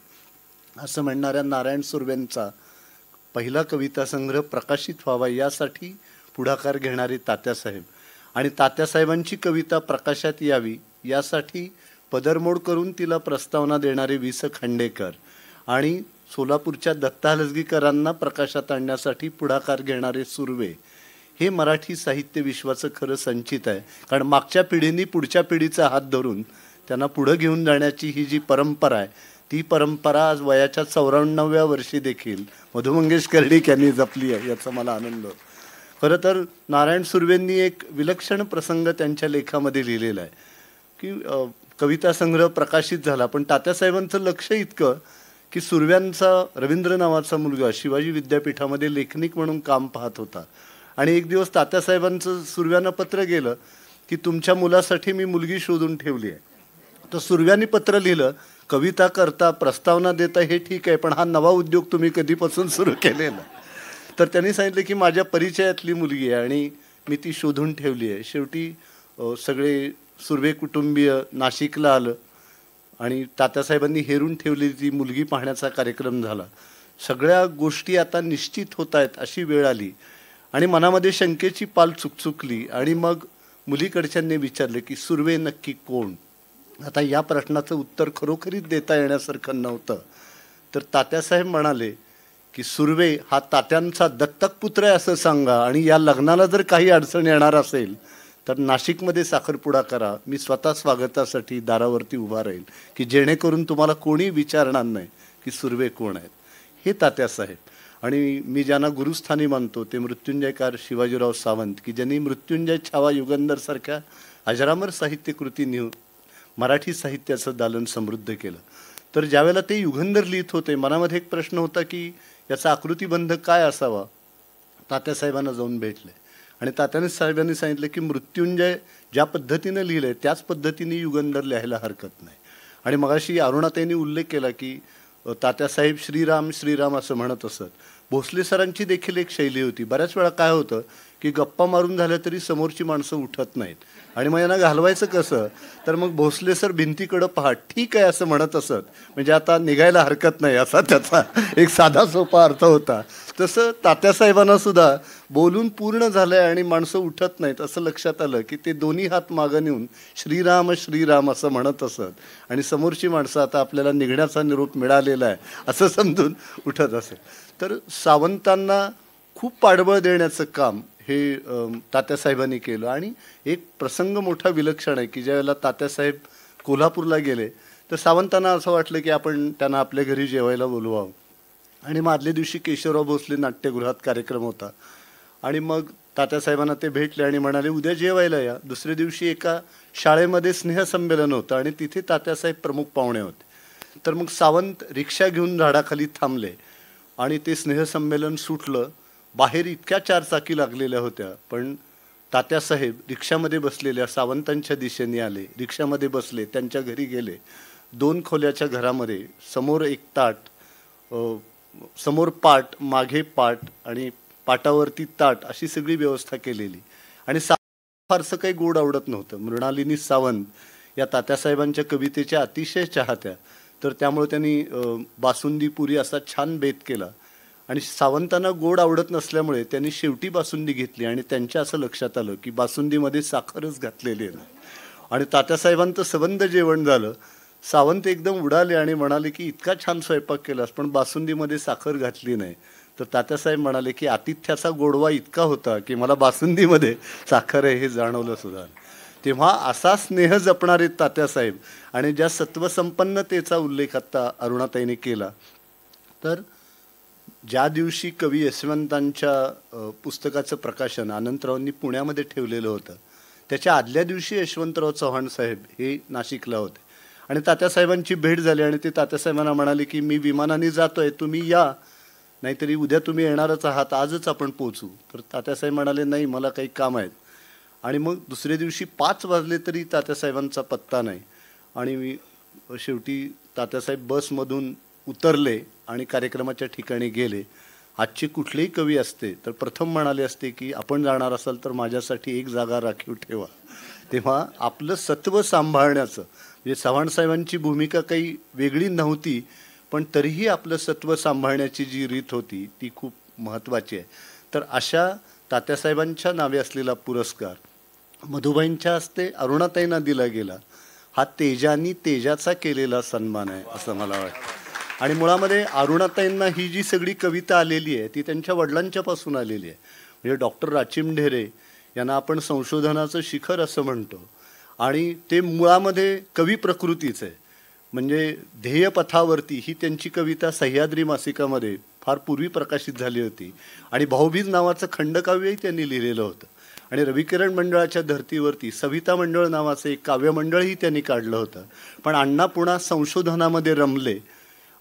असं म्हणणाऱ्या नारायण सुर्वेंचा पहिला कविता संग्रह प्रकाशित व्हावा यासाठी पुढाकार घेणारे तात्यासाहेब आणि तात्यासाहेबांची कविता प्रकाशात यावी यासाठी पदरमोड करून तिला प्रस्तावना देणारे वि स खांडेकर आणि सोलापूरच्या दत्ता हलसगीकरांना प्रकाशात आणण्यासाठी पुढाकार घेणारे सुर्वे हे मराठी साहित्य विश्वाचं खरं संचित आहे. कारण मागच्या पिढींनी पुढच्या पिढीचा हात धरून त्यांना पुढं घेऊन जाण्याची ही जी परंपरा आहे ती परंपरा आज वयाच्या 94व्या वर्षी देखील मधु मंगेश कर्णिक यांनी जपली आहे याचा मला आनंद होतो. खरं तर नारायण सुर्वेंनी एक विलक्षण प्रसंग त्यांच्या लेखामध्ये लिहिलेला आहे की कविता संग्रह प्रकाशित झाला पण तात्यासाहेबांचं लक्ष इतकं की सुर्व्यांचा रवींद्र नावाचा मुलगा शिवाजी विद्यापीठामध्ये लेखनिक म्हणून काम पाहत होता आणि एक दिवस तात्यासाहेबांचं सुर्व्यांना पत्र गेलं की तुमच्या मुलासाठी मी मुलगी शोधून ठेवली आहे. तर सुर्व्यांनी पत्र लिहिलं, कविता करता प्रस्तावना देता हे ठीक आहे, पण हा नवा उद्योग तुम्ही कधीपासून सुरू केलेला. तर त्यांनी सांगितलं की माझ्या परिचयातली मुलगी आहे आणि मी ती शोधून ठेवली आहे. शेवटी सगळे सुर्वे कुटुंबीय नाशिकला आलं आणि तात्यासाहेबांनी हेरून ठेवलेली ती मुलगी पाहण्याचा कार्यक्रम झाला. सगळ्या गोष्टी आता निश्चित होत आहेत अशी वेळ आली आणि मनामध्ये शंकेची पाल चुकचुकली आणि मग मुलीकडच्यांनी विचारले की सुर्वे नक्की कोण. आता या प्रश्नाचं उत्तर खरोखरीच देता येण्यासारखं नव्हतं. तर तात्यासाहेब म्हणाले की सुर्वे हा तात्यांचा दत्तक पुत्र आहे असं सांगा आणि या लग्नाला जर काही अडचण येणार असेल तर नाशिकमध्ये साखरपुडा करा, मी स्वतः स्वागतासाठी दारावरती उभा राहील की जेणेकरून तुम्हाला कोणी विचारणार नाही की सुर्वे कोण आहेत. हे तात्यासाहेब. आणि मी ज्यांना गुरुस्थानी मानतो ते मृत्युंजयकार शिवाजीराव सावंत की ज्यांनी मृत्युंजय छावा युगंधरसारख्या अजरामर साहित्यकृती नेऊन मराठी साहित्याचं दालन समृद्ध केलं. तर ज्यावेळेला ते युगंधर लिहित होते मनामध्ये एक प्रश्न होता की याचा आकृतीबंध काय असावा. तात्यासाहेबांना जाऊन भेटले आणि तात्यासाहेबांनी सांगितलं की मृत्युंजय ज्या पद्धतीनं लिहिलं आहे त्याच पद्धतीने युगंधर लिहायला हरकत नाही. आणि मगाशी अरुणाताईंनी उल्लेख केला की तात्यासाहेब श्रीराम श्रीराम असं म्हणत असत. भोसले सरांची देखील एक शैली होती. बऱ्याच वेळा काय होतं की गप्पा मारून झाल्या तरी समोरची माणसं उठत नाहीत आणि मग यांना घालवायचं कसं, तर मग भोसले सर भिंतीकडं पहा ठीक आहे असं म्हणत असत, म्हणजे आता निघायला हरकत नाही असा त्याचा एक साधा सोपा अर्थ होता. तसं तात्यासाहेबांना सुद्धा बोलून पूर्ण झालंय आणि माणसं उठत नाहीत असं लक्षात आलं की ते दोन्ही हात मागं नेऊन श्रीराम श्रीराम असं म्हणत असत आणि समोरची माणसं आता आपल्याला निघण्याचा निरोप मिळालेला आहे असं समजून उठत असेल. तर सावंतांना खूप पाठबळ देण्याचं काम हे तात्यासाहेबांनी केलं. आणि एक प्रसंग मोठा विलक्षण आहे की ज्यावेळेला तात्यासाहेब कोल्हापूरला गेले तर सावंतांना असं वाटलं की आपण त्यांना आपल्या घरी जेवायला बोलवावं. आणि मग आदल्या दिवशी केशवराव भोसले नाट्यगृहात कार्यक्रम होता आणि मग तात्यासाहेबांना ते भेटले आणि म्हणाले उद्या जेवायला या. दुसऱ्या दिवशी एका शाळेमध्ये स्नेहसंमेलन होतं आणि तिथे तात्यासाहेब प्रमुख पाहुणे होते. तर मग सावंत रिक्षा घेऊन झाडाखाली थांबले आणि ते स्नेहसंमेलन सुटलं. बाहेर इतक्या चारचाकी लागलेल्या होत्या पण तात्यासाहेब रिक्षामध्ये बसलेल्या सावंतांच्या दिशेने आले, रिक्षामध्ये बसले, त्यांच्या घरी गेले. 2 खोल्याच्या घरामध्ये समोर एक ताट, समोर पाट, मागे पाट आणि पाटावरती ताट अशी सगळी व्यवस्था केलेली. आणि फारसं काही गोड आवडत नव्हतं. मृणालिनी सावंत या तात्यासाहेबांच्या कवितेच्या अतिशय चाहत्या, तर त्यामुळे त्यांनी बासुंदी पुरी असा छान बेत केला. आणि सावंतांना गोड आवडत नसल्यामुळे त्यांनी शेवटी बासुंदी घेतली आणि त्यांच्या असं लक्षात आलं की बासुंदीमध्ये साखरच घातलेली आहे. आणि तात्यासाहेबांचं सबंध जेवण झालं. सावंत एकदम उडाले आणि म्हणाले की इतका छान स्वयंपाक केलास पण बासुंदीमध्ये साखर घातली नाही. तर तात्यासाहेब म्हणाले की आतिथ्याचा गोडवा इतका होता की मला बासुंदीमध्ये साखर आहे हे जाणवलं सुद्धा. तेव्हा असा स्नेह जपणारे तात्यासाहेब आणि ज्या सत्वसंपन्नतेचा उल्लेख आत्ता अरुणाताईने केला, तर ज्या दिवशी कवी यशवंतांच्या पुस्तकाचं प्रकाशन अनंतरावांनी पुण्यामध्ये ठेवलेलं होतं त्याच्या आदल्या दिवशी यशवंतराव चव्हाण साहेब हे नाशिकला होते आणि तात्यासाहेबांची भेट झाली आणि ते तात्यासाहेबांना म्हणाले की मी विमानाने जातोय, तुम्ही या, नाहीतरी उद्या तुम्ही येणारच आहात, आजच आपण पोचू. तर तात्यासाहेब म्हणाले नाही मला काही काम आहेत. आणि मग दुसऱ्या दिवशी 5 वाजले तरी तात्यासाहेबांचा पत्ता नाही. आणि शेवटी तात्यासाहेब बसमधून उतरले आणि कार्यक्रमाच्या ठिकाणी गेले. आजचे कुठलेही कवी असते तर प्रथम म्हणाले असते की आपण जाणार असाल तर माझ्यासाठी एक जागा राखीव ठेवा. तेव्हा आपलं सत्व सांभाळण्याचं म्हणजे चव्हाणसाहेबांची भूमिका काही वेगळी नव्हती पण तरीही आपलं सत्व सांभाळण्याची जी रीत होती ती खूप महत्त्वाची आहे. तर अशा तात्यासाहेबांच्या नावे असलेला पुरस्कार मधुबाईंच्या हस्ते अरुणाताईंना दिला गेला. हा तेजानी तेजाचा केलेला सन्मान आहे असं मला वाटतं. आणि मुळामध्ये अरुणाताईंना ही जी सगळी कविता आलेली आहे ती त्यांच्या वडिलांच्यापासून आलेली आहे. म्हणजे डॉक्टर राचिम ढेरे यांना आपण संशोधनाचं शिखर असं म्हणतो आणि ते मुळामध्ये कवी प्रकृतीच आहे. म्हणजे ध्येयपथावरती ही त्यांची कविता सह्याद्री मासिकामध्ये फार पूर्वी प्रकाशित झाली होती आणि भाऊबीज नावाचं खंडकाव्यही त्यांनी लिहिलेलं होतं. आणि रविकिरण मंडळाच्या धर्तीवरती सविता मंडळ नावाचं एक काव्यमंडळही त्यांनी काढलं होतं. पण अण्णा पुन्हा संशोधनामध्ये रमले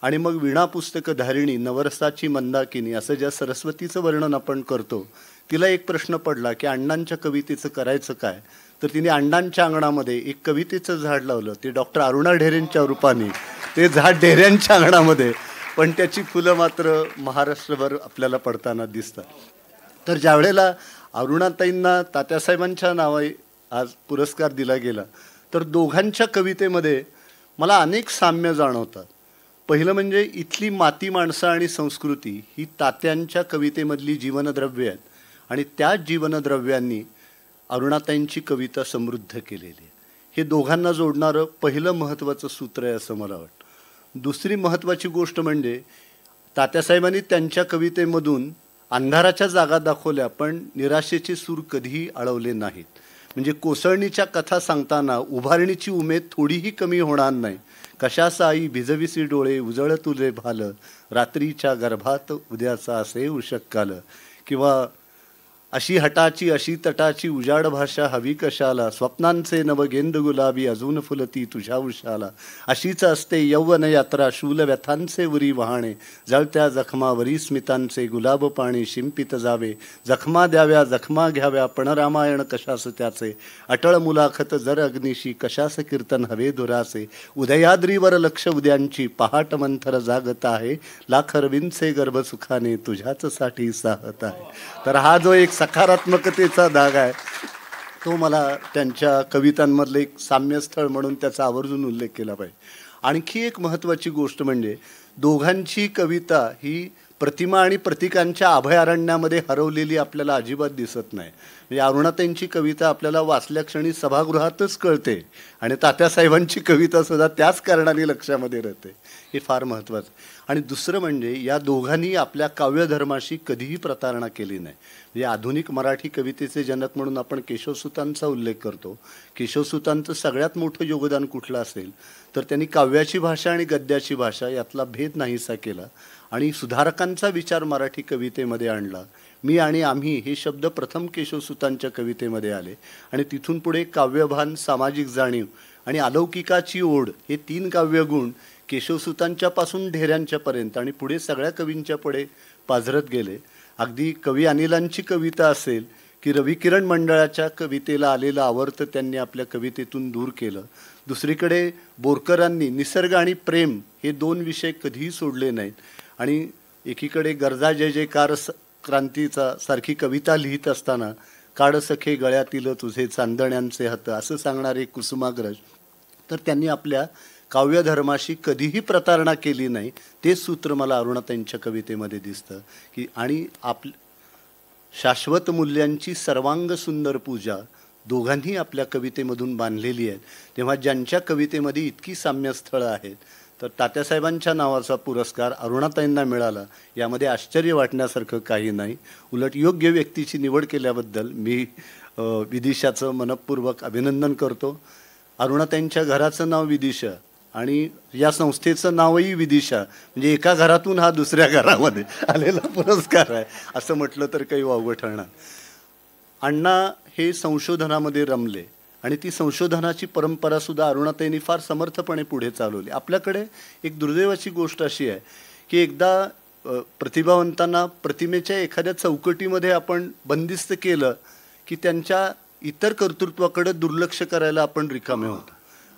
आणि मग वीणा पुस्तक धारिणी, नवरसाची मंदाकिनी असं ज्या सरस्वतीचं वर्णन आपण करतो, तिला एक प्रश्न पडला की अण्णांच्या कवितेचं करायचं काय. तर तिने अण्णांच्या अंगणामध्ये एक कवितेचं झाड लावलं. ते डॉक्टर अरुणा ढेरेंच्या रूपाने ते झाड ढेऱ्यांच्या अंगणामध्ये, पण त्याची फुलं मात्र महाराष्ट्रभर आपल्याला पडताना दिसतात. तर ज्या वेळेला अरुणाताईंना तात्यासाहेबांच्या नावे आज पुरस्कार दिला गेला, तर दोघांच्या कवितेमध्ये मला अनेक साम्य जाणवतात. पहिलं म्हणजे इथली माती, माणसं आणि संस्कृती ही तात्यांच्या कवितेमधली जीवनद्रव्य आहेत आणि त्याच जीवनद्रव्यांनी अरुणाताईंची कविता समृद्ध केलेली आहे. हे दोघांना जोडणारं पहिलं महत्त्वाचं सूत्र आहे असं मला वाटतं. दुसरी महत्त्वाची गोष्ट म्हणजे तात्यासाहेबांनी त्यांच्या कवितेमधून अंधाराच्या जागा दाखवल्या, पण निराशेचे सूर कधीही आळवले नाहीत. म्हणजे कोसळणीच्या कथा सांगताना उभारणीची उमेद थोडीही कमी होणार नाही. कशाचा आई भिजविसी डोळे, उजळ तुझे भाल, रात्रीच्या गर्भात उद्याचा असे उशक्काल, किंवा अशी हटाची अशी तटाची उजाड भाषा हवी कशाला, स्वप्नांचे नवगेंद गुलाबी अजून फुलती तुझ्या उशाला, अशीच असते यौवन यात्रा शूल व्यथांचे उरी वाहणे, जळत्या जखमावरी स्मितांचे गुलाब पाणी शिंपित जावे, जखमा द्याव्या जखमा घ्याव्या पण रामायण कशास त्याचे, अटळ मुलाखत जर अग्निशी कशास कीर्तन हवे दुरासे, उदयाद्रीवर लक्ष उद्यांची पहाट मंथर जागत आहे, लाख रवींचे गर्भसुखाने तुझ्याच साठी साहत आहे. तर हा जो एक सकारात्मकतेचा धागा आहे तो मला त्यांच्या कवितांमधलं एक साम्यस्थळ म्हणून त्याचा आवर्जून उल्लेख केला पाहिजे. आणखी एक महत्त्वाची गोष्ट म्हणजे दोघांची कविता ही प्रतिमा आणि प्रतीकांच्या अभयारण्यामध्ये हरवलेली आपल्याला अजिबात दिसत नाही. म्हणजे अरुणाताईंची कविता आपल्याला वाचल्या क्षणी सभागृहातच कळते आणि तात्यासाहेबांची कवितासुद्धा त्याच कारणाने लक्षामध्ये राहते. हे फार महत्त्वाचं. आणि दुसरं म्हणजे या दोघांनी आपल्या काव्यधर्माशी कधीही प्रतारणा केली नाही. म्हणजे आधुनिक मराठी कवितेचे जनक म्हणून आपण केशवसुतांचा उल्लेख करतो. केशवसुतांचं सगळ्यात मोठं योगदान कुठलं असेल तर त्यांनी काव्याची भाषा आणि गद्याची भाषा यातला भेद नाहीसा केला आणि सुधारकांचा विचार मराठी कवितेमध्ये आणला. मी आणि आम्ही हे शब्द प्रथम केशवसुतांच्या कवितेमध्ये आले आणि तिथून पुढे काव्यभान, सामाजिक जाणीव आणि अलौकिकाची ओढ हे 3 काव्यगुण केशवसुतांच्यापासून ढेऱ्यांच्यापर्यंत आणि पुढे सगळ्या कवींच्या पुढे पाझरत गेले. अगदी कवी अनिलांची कविता असेल की रविकिरण मंडळाच्या कवितेला आलेलं आवर्त त्यांनी आपल्या कवितेतून दूर केलं. दुसरीकडे बोरकरांनी निसर्ग आणि प्रेम हे 2 विषय कधीही सोडले नाहीत आणि एकीकडे गरजा जय जयकार क्रांतीचा सारखी कविता लिहित असताना काढ सखे गळ्यातील तुझे चांदण्यांचे हात असं सांगणारे कुसुमाग्रज. तर त्यांनी आपल्या काव्यधर्माशी कधीही प्रतारणा केली नाही. ते सूत्र मला अरुणाताईंच्या कवितेमध्ये दिसतं की आणि शाश्वत मूल्यांची सर्वांग सुंदर पूजा दोघांनी आपल्या कवितेमधून बांधलेली आहे. तेव्हा ज्यांच्या कवितेमध्ये इतकी साम्यस्थळं आहेत तर तात्यासाहेबांच्या नावाचा पुरस्कार अरुणाताईंना मिळाला यामध्ये आश्चर्य वाटण्यासारखं काही नाही. उलट योग्य व्यक्तीची निवड केल्याबद्दल मी विदिशाचं मनपूर्वक अभिनंदन करतो. अरुणाताईंच्या घराचं नाव विदिशा आणि या संस्थेचं नावही विदिशा, म्हणजे एका घरातून हा दुसऱ्या घरामध्ये आलेला पुरस्कार आहे असं म्हटलं तर काही वावगं ठरणार. अण्णा हे संशोधनामध्ये रमले आणि ती संशोधनाची परंपरासुद्धा अरुणाताईंनी फार समर्थपणे पुढे चालवली. आपल्याकडे एक दुर्दैवाची गोष्ट अशी आहे की एकदा प्रतिभावंतांना प्रतिमेच्या एखाद्या चौकटीमध्ये आपण बंदिस्त केलं की त्यांच्या इतर कर्तृत्वाकडे दुर्लक्ष करायला आपण रिकामे होतो.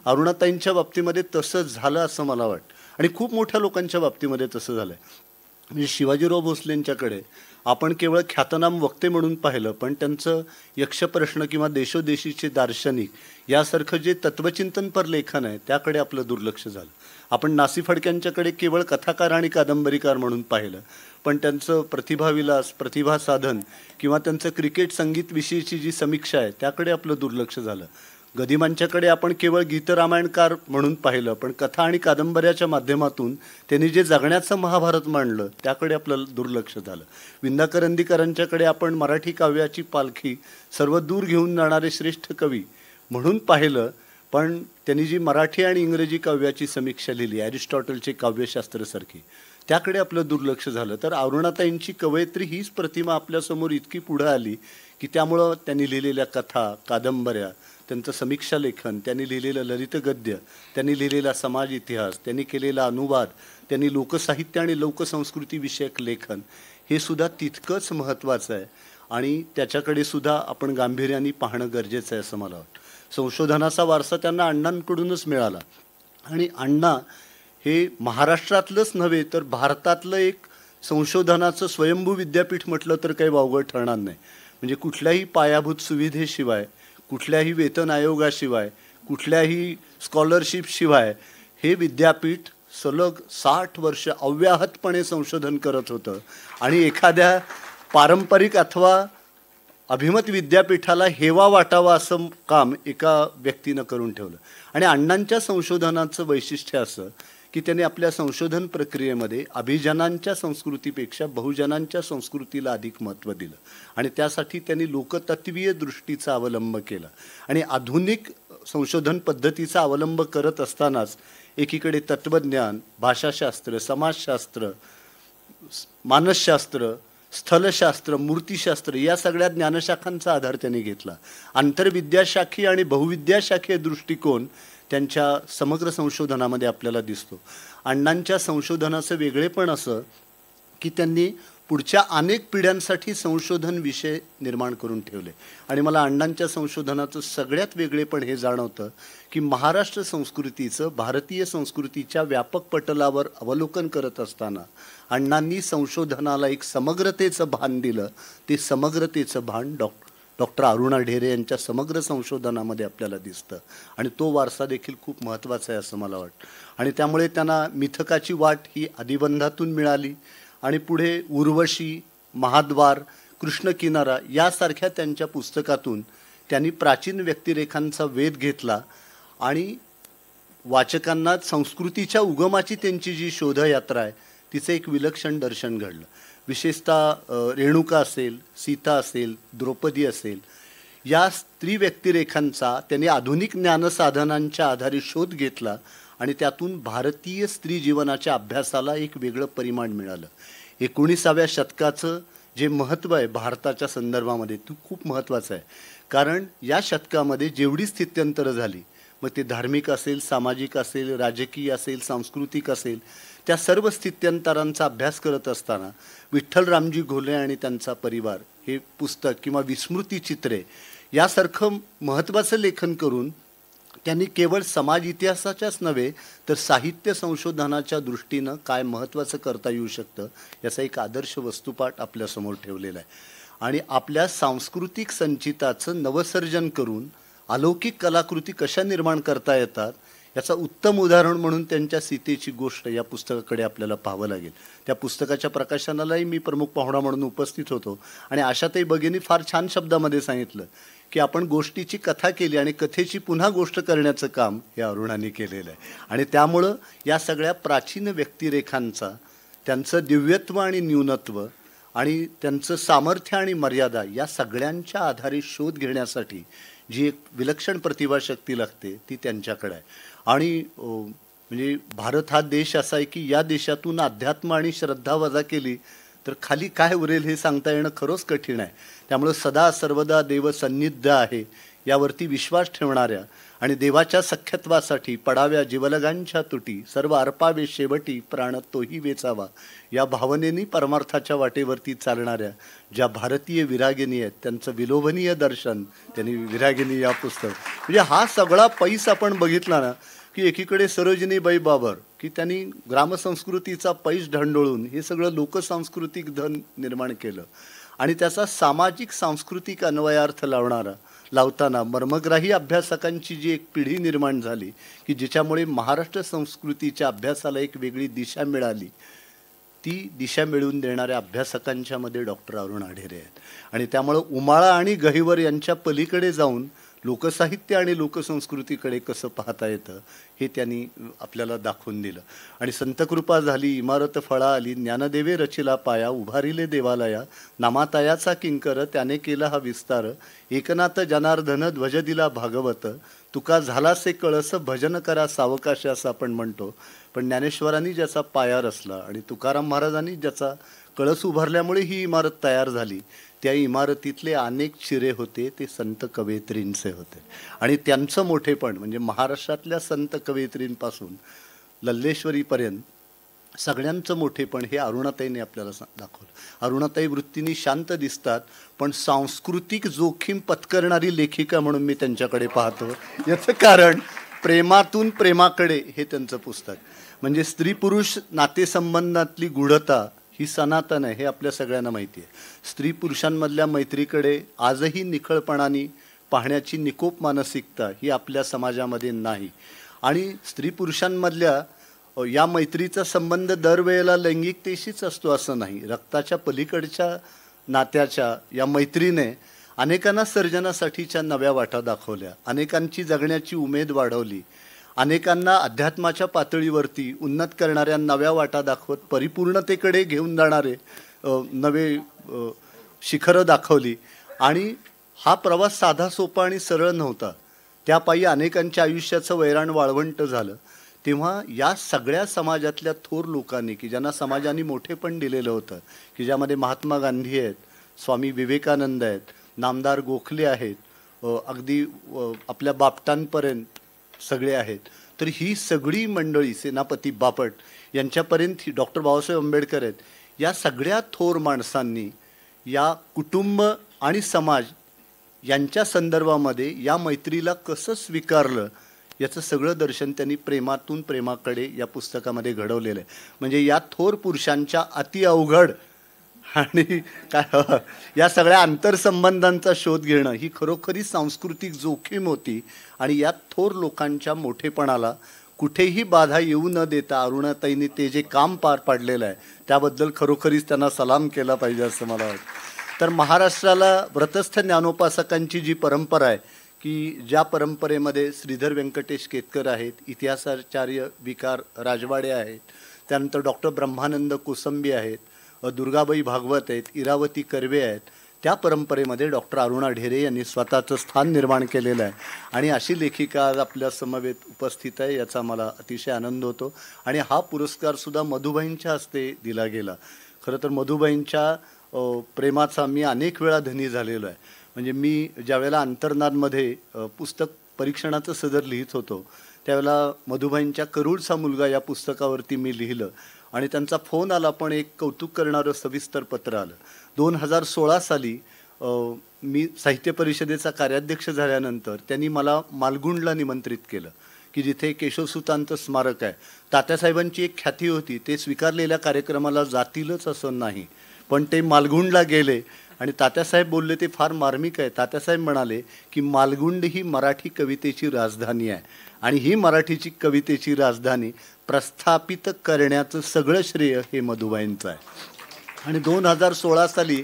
अरुणाताईंच्या बाबतीमध्ये तसं झालं असं मला वाटतं आणि खूप मोठ्या लोकांच्या बाबतीमध्ये तसं झालं आहे. म्हणजे शिवाजीराव भोसलेंच्याकडे आपण केवळ ख्यातनाम वक्ते म्हणून पाहिलं, पण त्यांचं यक्षप्रश्न किंवा देशोदेशीचे दार्शनिक यासारखं जे तत्वचिंतनपर लेखन आहे त्याकडे आपलं दुर्लक्ष झालं. आपण नासी फडक्यांच्याकडे केवळ कथाकार आणि कादंबरीकार म्हणून पाहिलं, पण त्यांचं प्रतिभाविलास, प्रतिभासाधन किंवा त्यांचं क्रिकेट संगीतविषयीची जी समीक्षा आहे त्याकडे आपलं दुर्लक्ष झालं. गदिमांच्याकडे आपण केवळ गीतरामायणकार म्हणून पाहिलं, पण कथा आणि कादंबऱ्याच्या माध्यमातून त्यांनी जे जगण्याचं महाभारत मांडलं त्याकडे आपलं दुर्लक्ष झालं. विंदा करंदीकरांच्याकडे आपण मराठी काव्याची पालखी सर्व दूर घेऊन जाणारे श्रेष्ठ कवी म्हणून पाहिलं, पण त्यांनी जी मराठी आणि इंग्रजी काव्याची समीक्षा लिहिली, ॲरिस्टॉटलचे काव्यशास्त्रसारखी, त्याकडे आपलं दुर्लक्ष झालं. तर अरुणाताईंची कवयित्री हीच प्रतिमा आपल्यासमोर इतकी पुढं आली की त्यामुळं त्यांनी लिहिलेल्या कथा, कादंबऱ्या, त्यांचं समीक्षा लेखन, त्यांनी लिहिलेलं ललित गद्य, त्यांनी लिहिलेला समाज इतिहास, त्यांनी केलेला अनुवाद, त्यांनी लोकसाहित्य आणि लोकसंस्कृतीविषयक लेखन हे सुद्धा तितकंच महत्त्वाचं आहे आणि त्याच्याकडे सुद्धा आपण गांभीर्याने पाहणं गरजेचं आहे असं मला वाटतं. संशोधनाचा वारसा त्यांना अण्णांकडूनच मिळाला आणि अण्णा हे महाराष्ट्रातलंच नव्हे तर भारतातलं एक संशोधनाचं स्वयंभू विद्यापीठ म्हटलं तर काही वावगं ठरणार नाही. म्हणजे कुठल्याही पायाभूत सुविधेशिवाय, कुठल्याही वेतन आयोगाशिवाय, कुठल्याही स्कॉलरशिपशिवाय हे विद्यापीठ सलग 60 वर्ष अव्याहतपणे संशोधन करत होतं आणि एखाद्या पारंपरिक अथवा अभिमत विद्यापीठाला हेवा वाटावा असं काम एका व्यक्तीनं करून ठेवलं. आणि अण्णांच्या संशोधनाचं वैशिष्ट्य असं की त्यांनी आपल्या संशोधन प्रक्रियेमध्ये अभिजनांच्या संस्कृतीपेक्षा बहुजनांच्या संस्कृतीला अधिक महत्त्व दिलं आणि त्यासाठी त्यांनी लोकतत्त्वीय दृष्टीचा अवलंब केला. आणि आधुनिक संशोधन पद्धतीचा अवलंब करत असतानाच एकीकडे तत्त्वज्ञान, भाषाशास्त्र, समाजशास्त्र, मानसशास्त्र, स्थलशास्त्र, मूर्तिशास्त्र या सगळ्या ज्ञानशाखांचा आधार त्यांनी घेतला. आंतरविद्याशाखी आणि बहुविद्याशाखीय दृष्टिकोन त्यांच्या समग्र संशोधनामध्ये आपल्याला दिसतो. अण्णांच्या संशोधनाचं वेगळेपण असं की त्यांनी पुढच्या अनेक पिढ्यांसाठी संशोधन विषय निर्माण करून ठेवले. आणि मला अण्णांच्या संशोधनाचं सगळ्यात वेगळेपण हे जाणवतं की महाराष्ट्र संस्कृतीचं भारतीय संस्कृतीच्या व्यापक पटलावर अवलोकन करत असताना अण्णांनी संशोधनाला एक समग्रतेचं भान दिलं. ते समग्रतेचं भान डॉक्टर अरुणा ढेरे यांच्या समग्र संशोधनामध्ये आपल्याला दिसतं आणि तो वारसा देखील खूप महत्त्वाचा आहे असं मला वाटतं. आणि त्यामुळे त्यांना मिथकाची वाट ही आदिबंधातून मिळाली आणि पुढे उर्वशी, महाद्वार, कृष्णकिनारा यासारख्या त्यांच्या पुस्तकातून त्यांनी प्राचीन व्यक्तिरेखांचा वेध घेतला आणि वाचकांना संस्कृतीच्या उगमाची त्यांची जी शोधयात्रा आहे तिचं एक विलक्षण दर्शन घडलं. विशेषतः रेणुका असेल, सीता असेल, द्रौपदी असेल या स्त्री व्यक्तिरेखांचा त्यांनी आधुनिक ज्ञानसाधनांच्या आधारे शोध घेतला आणि त्यातून भारतीय स्त्री जीवनाच्या अभ्यासाला एक वेगळं परिमाण मिळालं. 19व्या शतकाचं जे महत्त्व आहे भारताच्या संदर्भामध्ये ते खूप महत्त्वाचं आहे. कारण या शतकामध्ये जेवढी स्थित्यंतरं झाली, मग ते धार्मिक असेल, सामाजिक असेल, राजकीय असेल, सांस्कृतिक असेल, त्या सर्व स्थित्यंतरांचा अभ्यास करत असताना विठ्ठलरामजी घोले आणि त्यांचा परिवार हे पुस्तक किंवा विस्मृती चित्रे यासारखं महत्त्वाचं लेखन करून त्यांनी केवळ समाज इतिहासाच्याच नव्हे तर साहित्य संशोधनाच्या दृष्टीनं काय महत्त्वाचं करता येऊ शकतं याचा एक आदर्श वस्तुपाठ आपल्यासमोर ठेवलेला आहे. आणि आपल्या सांस्कृतिक संचिताचं नवसर्जन करून अलौकिक कलाकृती कशा निर्माण करता येतात याचा उत्तम उदाहरण म्हणून त्यांच्या सीतेची गोष्ट या पुस्तकाकडे आपल्याला पाहावं लागेल. त्या पुस्तकाच्या प्रकाशनालाही मी प्रमुख पाहुणा म्हणून उपस्थित होतो आणि आशाताई बगेंनी फार छान शब्दामध्ये सांगितलं की आपण गोष्टीची कथा केली आणि कथेची पुन्हा गोष्ट करण्याचं काम हे अरुणांनी केलेलं आहे. आणि त्यामुळं या सगळ्या प्राचीन व्यक्तिरेखांचा, त्यांचं दिव्यत्व आणि न्यूनत्व आणि त्यांचं सामर्थ्य आणि मर्यादा या सगळ्यांच्या आधारे शोध घेण्यासाठी जी एक विलक्षण प्रतिभाशक्ती लागते ती त्यांच्याकडे आहे. आणि म्हणजे भारत हा देश असा आहे की या देशातून अध्यात्म आणि श्रद्धा वजा केली तर खाली काय उरेल हे सांगता येणं खरंच कठीण आहे. त्यामुळं सदा सर्वदा देव सन्निध आहे यावरती विश्वास ठेवणाऱ्या आणि देवाच्या सख्यत्वासाठी पडाव्या जीवलगांच्या तुटी सर्व अर्पावे शेवटी प्राण तोही वेचावा या भावनेने परमार्थाच्या वाटेवरती चालणाऱ्या ज्या भारतीय विरागिनी आहेत त्यांचं विलोभनीय दर्शन त्यांनी विरागिनी या पुस्तक म्हणजे हा सगळा पैस आपण बघितला ना की एकीकडे सरोजिनीबाई बाबर की त्यांनी ग्रामसंस्कृतीचा पैस ढंढोळून हे सगळं लोकसांस्कृतिक धन निर्माण केलं आणि त्याचा सामाजिक सांस्कृतिक अन्वयार्थ लावताना मर्मग्राही अभ्यासकांची जी एक पिढी निर्माण झाली की जिच्यामुळे महाराष्ट्र संस्कृतीच्या अभ्यासाला एक वेगळी दिशा मिळाली. ती दिशा मिळवून देणाऱ्या अभ्यासकांच्यामध्ये डॉक्टर अरुणा ढेरे आहेत. आणि त्यामुळं उमाळा आणि गहिवर यांच्या पलीकडे जाऊन लोकसाहित्य आणि लोकसंस्कृतीकडे कसं पाहता येतं हे त्यांनी आपल्याला दाखवून दिलं. आणि संतकृपा झाली इमारत फळा आली, ज्ञानदेवे रचिला पाया, उभारिले देवालया, नामातयाचा किंकर त्याने केला हा विस्तार, एकनाथ जनार्दन ध्वज दिला भागवत, तुका झालासे कळस भजन करा सावकाश असं आपण म्हणतो. पण ज्ञानेश्वरांनी ज्याचा पाया रचला आणि तुकाराम महाराजांनी ज्याचा कळस उभारल्यामुळे ही इमारत तयार झाली, त्या इमारतीतले अनेक चिरे होते ते संत कवयित्रींचे होते. आणि त्यांचं मोठेपण म्हणजे महाराष्ट्रातल्या संत कवयित्रींपासून लल्लेश्वरीपर्यंत सगळ्यांचं मोठेपण हे अरुणाताईने आपल्याला दाखवलं. अरुणाताई वृत्तीने शांत दिसतात, पण सांस्कृतिक जोखीम पत्करणारी लेखिका म्हणून मी त्यांच्याकडे पाहतो. याचं कारण प्रेमातून प्रेमाकडे हे त्यांचं पुस्तक. म्हणजे स्त्री पुरुष नातेसंबंधातली गूढता ही सनातन आहे हे आपल्या सगळ्यांना माहिती आहे. स्त्री पुरुषांमधल्या मैत्रीकडे आजही निखळपणाने पाहण्याची निकोप मानसिकता ही आपल्या समाजामध्ये नाही. आणि स्त्री पुरुषांमधल्या या मैत्रीचा संबंध दरवेळेला लैंगिकतेशीच असतो असं नाही. रक्ताच्या पलीकडच्या नात्याच्या या मैत्रीने अनेकांना सर्जनासाठीच्या नव्या वाटा दाखवल्या, अनेकांची जगण्याची उमेद वाढवली, अनेकांना अध्यात्माच्या पातळीवरती उन्नत करणाऱ्या नव्या वाटा दाखवत परिपूर्णतेकडे घेऊन जाणारे नवे शिखरं दाखवली. आणि हा प्रवास साधा सोपा आणि सरळ नव्हता. त्यापायी अनेकांच्या आयुष्याचं वैराण वाळवंट झालं. तेव्हा या सगळ्या समाजातल्या थोर लोकांनी की ज्यांना समाजाने मोठेपण दिलेलं होतं, की ज्यामध्ये महात्मा गांधी आहेत, स्वामी विवेकानंद आहेत, नामदार गोखले आहेत, अगदी आपल्या बापटांपर्यंत सगळे आहेत, तर ही सगळी मंडळी, सेनापती बापट यांच्यापर्यंत डॉक्टर बाबासाहेब आंबेडकर आहेत, या सगळ्या थोर माणसांनी या कुटुंब आणि समाज यांच्या संदर्भामध्ये या मैत्रीला कसं स्वीकारलं याचं सगळं दर्शन त्यांनी प्रेमातून प्रेमाकडे या पुस्तकामध्ये घडवलेलं आहे. म्हणजे या थोर पुरुषांच्या अति अवघड आणि काय या सगळ्या आंतरसंबंधांचा शोध घेणं ही खरोखरी सांस्कृतिक जोखीम होती. आणि या थोर लोकांच्या मोठेपणाला कुठेही बाधा येऊ न देता अरुणाताईंनी ते जे काम पार पाडलेलं आहे त्याबद्दल खरोखरीच त्यांना सलाम केला पाहिजे असं मला वाटतं. तर महाराष्ट्राला व्रतस्थ ज्ञानोपासकांची जी परंपरा आहे की ज्या परंपरेमध्ये श्रीधर व्यंकटेश केतकर आहेत, इतिहासाचार्य विकार राजवाडे आहेत, त्यानंतर डॉक्टर ब्रह्मानंद कोसंबी आहेत, दुर्गाबाई भागवत आहेत, इरावती कर्वे आहेत, त्या परंपरेमध्ये डॉक्टर अरुणा ढेरे यांनी स्वतःचं स्थान निर्माण केलेलं आहे. आणि अशी लेखिका आज आपल्या समवेत उपस्थित आहे याचा मला अतिशय आनंद होतो. आणि हा पुरस्कारसुद्धा मधुबाईंच्या हस्ते दिला गेला. खरं तर मधुबाईंच्या प्रेमाचा मी अनेक वेळा धनी झालेलो आहे. म्हणजे मी ज्यावेळेला अंतर्नादमध्ये पुस्तक परीक्षणाचं सदर लिहित होतो त्यावेळेला मधुबाईंच्या करूडचा मुलगा या पुस्तकावरती मी लिहिलं आणि त्यांचा फोन आला, पण एक कौतुक करणारं सविस्तर पत्र आलं. 2016 साली मी साहित्य परिषदेचा कार्याध्यक्ष झाल्यानंतर त्यांनी मला मालगुंडला निमंत्रित केलं की जिथे केशवसुतांचं स्मारक आहे. तात्यासाहेबांची एक ख्याती होती, ते स्वीकारलेल्या कार्यक्रमाला जातीलच असं नाही, पण ते मालगुंडला गेले आणि तात्यासाहेब बोलले ते फार मार्मिक आहे. तात्यासाहेब म्हणाले की मालगुंड ही मराठी कवितेची राजधानी आहे आणि ही मराठीची कवितेची राजधानी प्रस्थापित करण्याचं सगळं श्रेय हे मधुबाईंचं आहे. आणि 2016 साली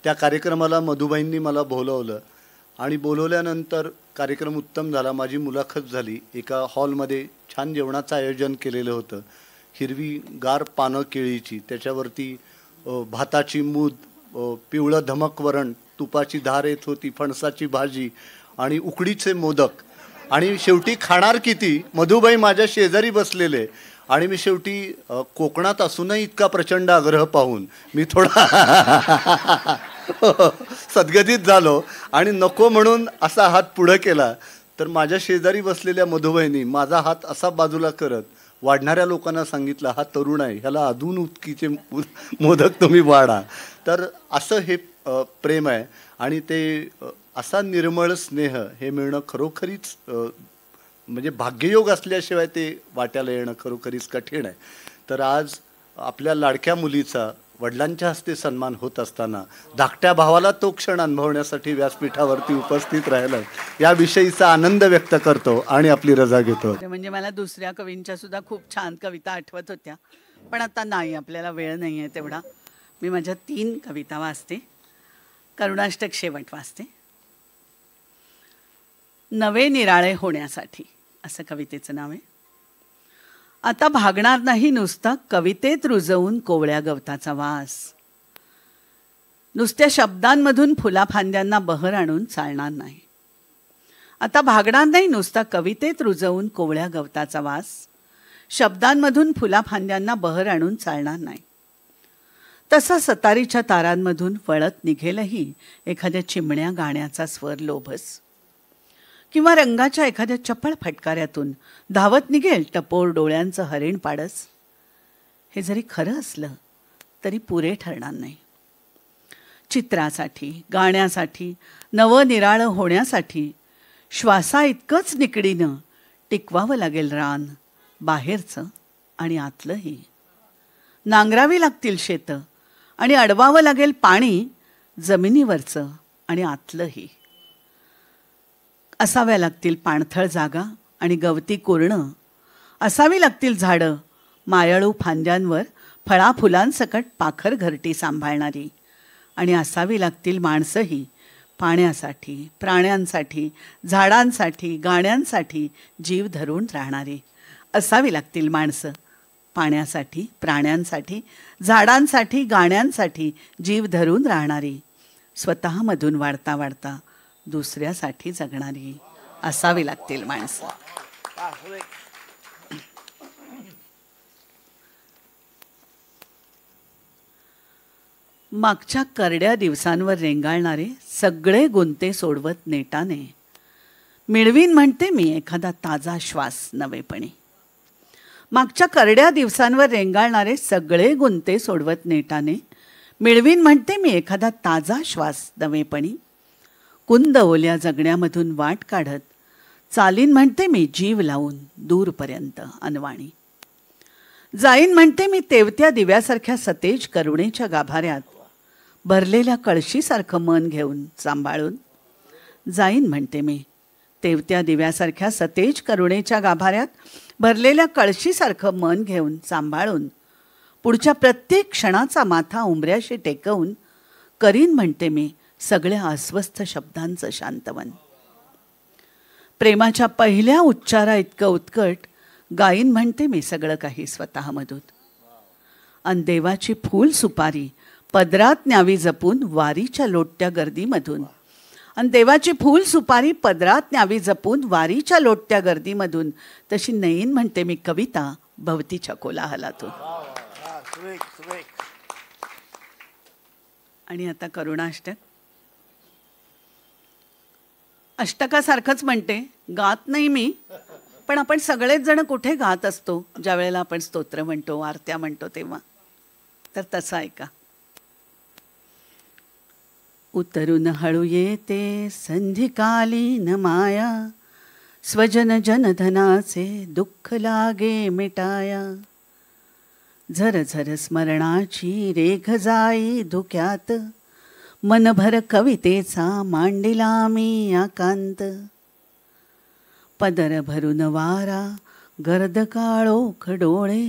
त्या कार्यक्रमाला मधुबाईंनी मला बोलवलं आणि बोलवल्यानंतर कार्यक्रम उत्तम झाला. माझी मुलाखत झाली. एका हॉलमध्ये छान जेवणाचं आयोजन केलेलं होतं. हिरवी गार पानं केळीची, त्याच्यावरती भाताची मूद, पिवळं धमक वरण, तुपाची धार येत होती, फणसाची भाजी आणि उकडीचे मोदक. आणि शेवटी खाणार किती, मधुबाई माझ्या शेजारी बसलेले. आणि मी शेवटी कोकणात असूनही इतका प्रचंड आग्रह पाहून मी थोडा सद्गदित झालो आणि नको म्हणून असा हात पुढं केला. तर माझ्या शेजारी बसलेल्या मधुबाईंनी माझा हात असा बाजूला करत वाढणाऱ्या लोकांना सांगितलं, हा तरुण आहे, ह्याला अधून उतकीचे मोदक तुम्ही वाढा. तर असं हे प्रेम आहे. आणि ते असा निर्मळ स्नेह हे मिळणं खरोखरीच म्हणजे भाग्ययोग असल्याशिवाय ते वाट्याला येणं खरोखरीच कठीण आहे. तर आज आपल्या लाडक्या मुलीचा वडिलांच्या हस्ते सन्मान होत असताना धाकट्या भावाला तो क्षण अनुभवण्यासाठी व्यासपीठावरती उपस्थित राहिलं याविषयीचा आनंद व्यक्त करतो आणि आपली रजा घेतो. म्हणजे मला दुसऱ्या कवींच्या सुद्धा खूप छान कविता आठवत होत्या, पण आता नाही, आपल्याला वेळ नाही आहे तेवढा. मी माझ्या 3 कविता वाचते. करुणाष्टक शेवट वाचते. नवे निराळे होण्यासाठी असं कवितेचं नाव आहे. आता भागणार नाही नुसता कवितेत रुजवून कोवळ्या गवताचा वास. नुसत्या शब्दांमधून फुलाफांद्यांना बहर आणून चालणार नाही. आता भागणार नाही नुसता कवितेत रुजवून कोवळ्या गवताचा वास. शब्दांमधून फुलाफांद्यांना बहर आणून चालणार नाही. तसा सतारीच्या तारांमधून वळत निघेलही एखाद्या चिमण्या गाण्याचा स्वर लोभस, किंवा रंगाच्या एखाद्या चपळ फटकाऱ्यातून धावत निघेल टपोर डोळ्यांचं हरिण पाडस. हे जरी खरं असलं तरी पुरे ठरणार नाही. चित्रासाठी, गाण्यासाठी, नवनिराळं होण्यासाठी श्वासा इतकंच निकडीनं टिकवावं लागेल रान, बाहेरचं आणि आतलंही. नांगरावी लागतील शेतं आणि अडवावं लागेल पाणी, जमिनीवरचं आणि आतलंही. असाव्या लागतील पाणथळ जागा आणि गवती कुरणं. असावी लागतील झाडं, मायाळू फांद्यांवर फळाफुलांसकट पाखर घरटी सांभाळणारी. आणि असावी लागतील माणसंही, पाण्यासाठी, प्राण्यांसाठी, झाडांसाठी, गाण्यांसाठी जीव धरून राहणारी. असावी लागतील माणसं, पाण्यासाठी, प्राण्यांसाठी, झाडांसाठी, गाण्यांसाठी जीव धरून राहणारी. स्वतःमधून वाढता वाढता दुसऱ्यासाठी जगणारी असावी लागतील माणसं. मागच्या करड्या दिवसांवर रेंगाळणारे सगळे गुंते सोडवत नेटाने मिळवीन म्हणते मी एखादा ताजा श्वास नवेपणी. मागच्या करड्या दिवसांवर रेंगाळणारे सगळे गुंते सोडवत नेटाने मिळवीन म्हणते मी एखादा ताजा श्वास नवेपणी. कुंद ओल्या जगण्यामधून वाट काढत चालीन म्हणते मी जीव लावून दूरपर्यंत अनवाणी. जाईन म्हणते मी तेवत्या दिव्यासारख्या सतेज करुणेच्या गाभाऱ्यात भरलेल्या कळशीसारखं मन घेऊन सांभाळून. जाईन म्हणते मी तेवत्या दिव्यासारख्या सतेज करुणेच्या गाभाऱ्यात भरलेल्या कळशीसारखं मन घेऊन सांभाळून. पुढच्या प्रत्येक क्षणाचा माथा उंबऱ्याशी टेकवून करीन म्हणते मी सगळ्या अस्वस्थ शब्दांचं शांतवन. प्रेमाच्या पहिल्या उच्चारा इतकं उत्कट गाईन म्हणते मी सगळं काही स्वतःमधून. अन देवाची फूल सुपारी पदरात न्यावी जपून वारीच्या लोटत्या गर्दीमधून. अन देवाची फूल सुपारी पदरात न्यावी जपून वारीच्या लोटत्या गर्दीमधून तशी नेईन म्हणते मी कविता भवतीच्या कोलाहलातून. आणि आता करुणाष्टक. अष्टकासारखंच म्हणते, गात नाही मी, पण आपण सगळेच जण कुठे गात असतो ज्या वेळेला आपण स्तोत्र म्हणतो, आरत्या म्हणतो तेव्हा. तर तसं ऐका. उतरून हळू येते संधिकालीन माया, स्वजन जनधनाचे दुःख लागे मिटाया. झरझर स्मरणाची रेघ जाई धुक्यात, मनभर कवितेचा मांडिला मी आकांत. पदर भरून वारा गर्द काळोख डोळे,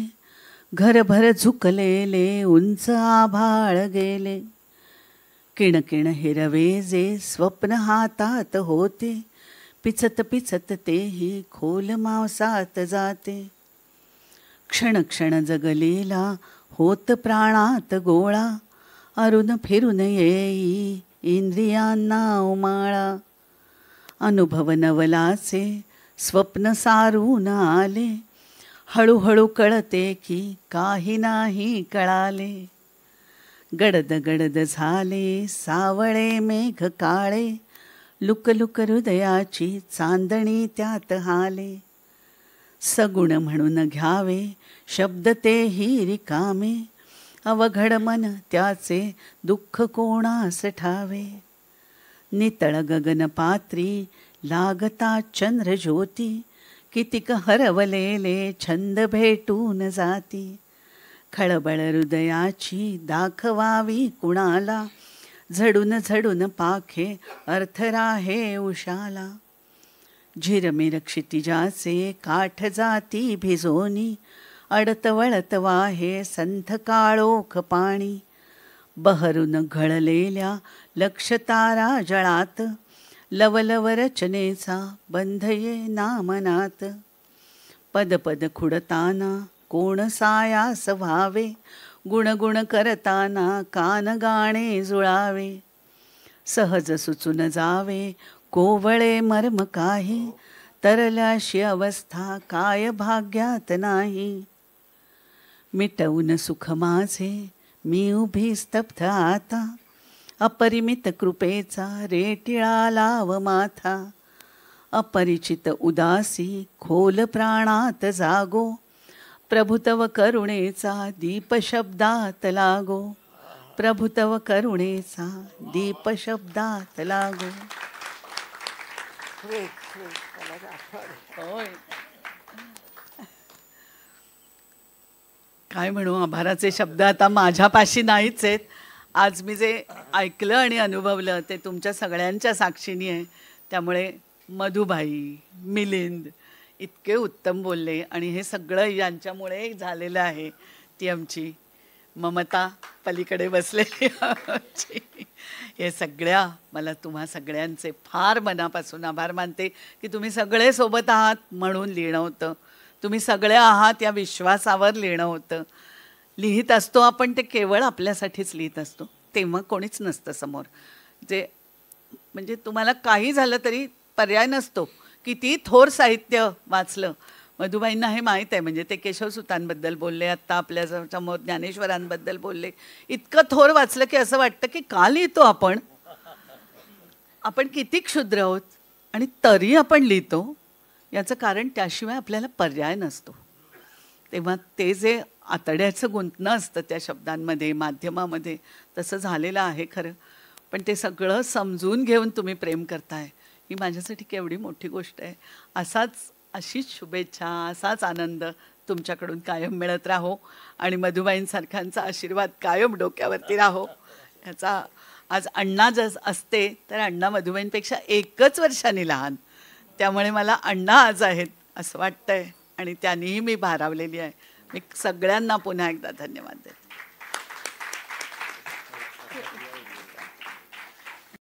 घरभर झुकलेले उंच आभाळ गेले. किणकिण हिरवे जे स्वप्न हातात होते, पिचत पिचत तेही खोल मावसात जाते. क्षण क्षण जगलेला होत प्राणात गोळा, अरुण फिरून येई इंद्रियांना उमाळा. अनुभव नवलाचे स्वप्न सारून आले, हळूहळू कळते की काही नाही कळाले. गडद गडद झाले सावळे मेघ काळे, लुकलुक हृदयाची चांदणी त्यात हाले. सगुण म्हणून घ्यावे शब्द तेही रिकामे, अवघड मन त्याचे दुःख कोणास ठावे. नितळ गगन पात्री लागता चंद्र ज्योती, कितीक हरवलेले छंद भेटून जाती. खळबळ हृदयाची दाखवावी कुणाला, झडून झडून पाखे अर्थ राहे उशाला. झिरमिर क्षितिजाचे काठ जाती भिजोनी, अडत वळत वाहे संथ काळोख पाणी. बहरून घळलेल्या लक्ष तारा जळात, लवलव रचनेचा बंध ये नामनात. पद पद खुडताना कोण सायास व्हावे, गुणगुण करताना कान गाणे जुळावे. सहज सुचून जावे कोवळे मर्म काही, तरल्याशी अवस्था काय भाग्यात नाही. मिटवून सुख माझे मी उभी स्तब्ध आता, अपरिमित कृपेचा रेटिळा लाव माथा. अपरिचित उदासी खोल प्राणात जागो, प्रभुतव करुणेचा दीप शब्दात लागो. प्रभुतव करुणेचा दीप शब्दात लागो. काय म्हणू, आभाराचे शब्द आता माझ्यापाशी नाहीच आहेत. आज मी जे ऐकलं आणि अनुभवलं ते तुमच्या सगळ्यांच्या साक्षीने आहे. त्यामुळे मधुबाई, मिलिंद इतके उत्तम बोलले आणि हे सगळं यांच्यामुळे झालेलं आहे. ती आमची ममता पलीकडे बसलेली आमची. हे सगळ्या मला तुम्हा सगळ्यांचे फार मनापासून आभार मानते की तुम्ही सगळे सोबत आहात म्हणून लिहिणं होतं. तुम्ही सगळे आहात या विश्वासावर लिहिणं होतं. लिहित असतो आपण ते केवळ आपल्यासाठीच लिहित असतो, तेव्हा कोणीच नसतं समोर. जे म्हणजे तुम्हाला काही झालं तरी पर्याय नसतो. किती थोर साहित्य वाचलं. मधुबाईंना हे माहीत आहे, म्हणजे ते केशवसुतांबद्दल बोलले, आत्ता आपल्या समोर ज्ञानेश्वरांबद्दल बोलले. इतकं थोर वाचलं की असं वाटतं की का लिहितो आपण किती क्षुद्र आहोत आणि तरी आपण लिहितो. याचं कारण त्याशिवाय आपल्याला पर्याय नसतो. तेव्हा ते जे आतड्याचं गुंतणं असतं त्या शब्दांमध्ये, माध्यमामध्ये, तसं झालेलं आहे खरं. पण ते सगळं समजून घेऊन तुम्ही प्रेम करताय ही माझ्यासाठी केवढी मोठी गोष्ट आहे. अशीच शुभेच्छा, असाच आनंद तुमच्याकडून कायम मिळत राहो आणि मधुबाईंसारख्यांचा आशीर्वाद कायम डोक्यावरती राहो. याचा आज अण्णा जर असते तर अण्णा मधुबाईंपेक्षा 1 वर्षांनी लहान. त्यामुळे मला अण्णा आज आहेत असं वाटतंय आणि त्यांनीही मी भारावलेली आहे. मी सगळ्यांना पुन्हा एकदा धन्यवाद देते.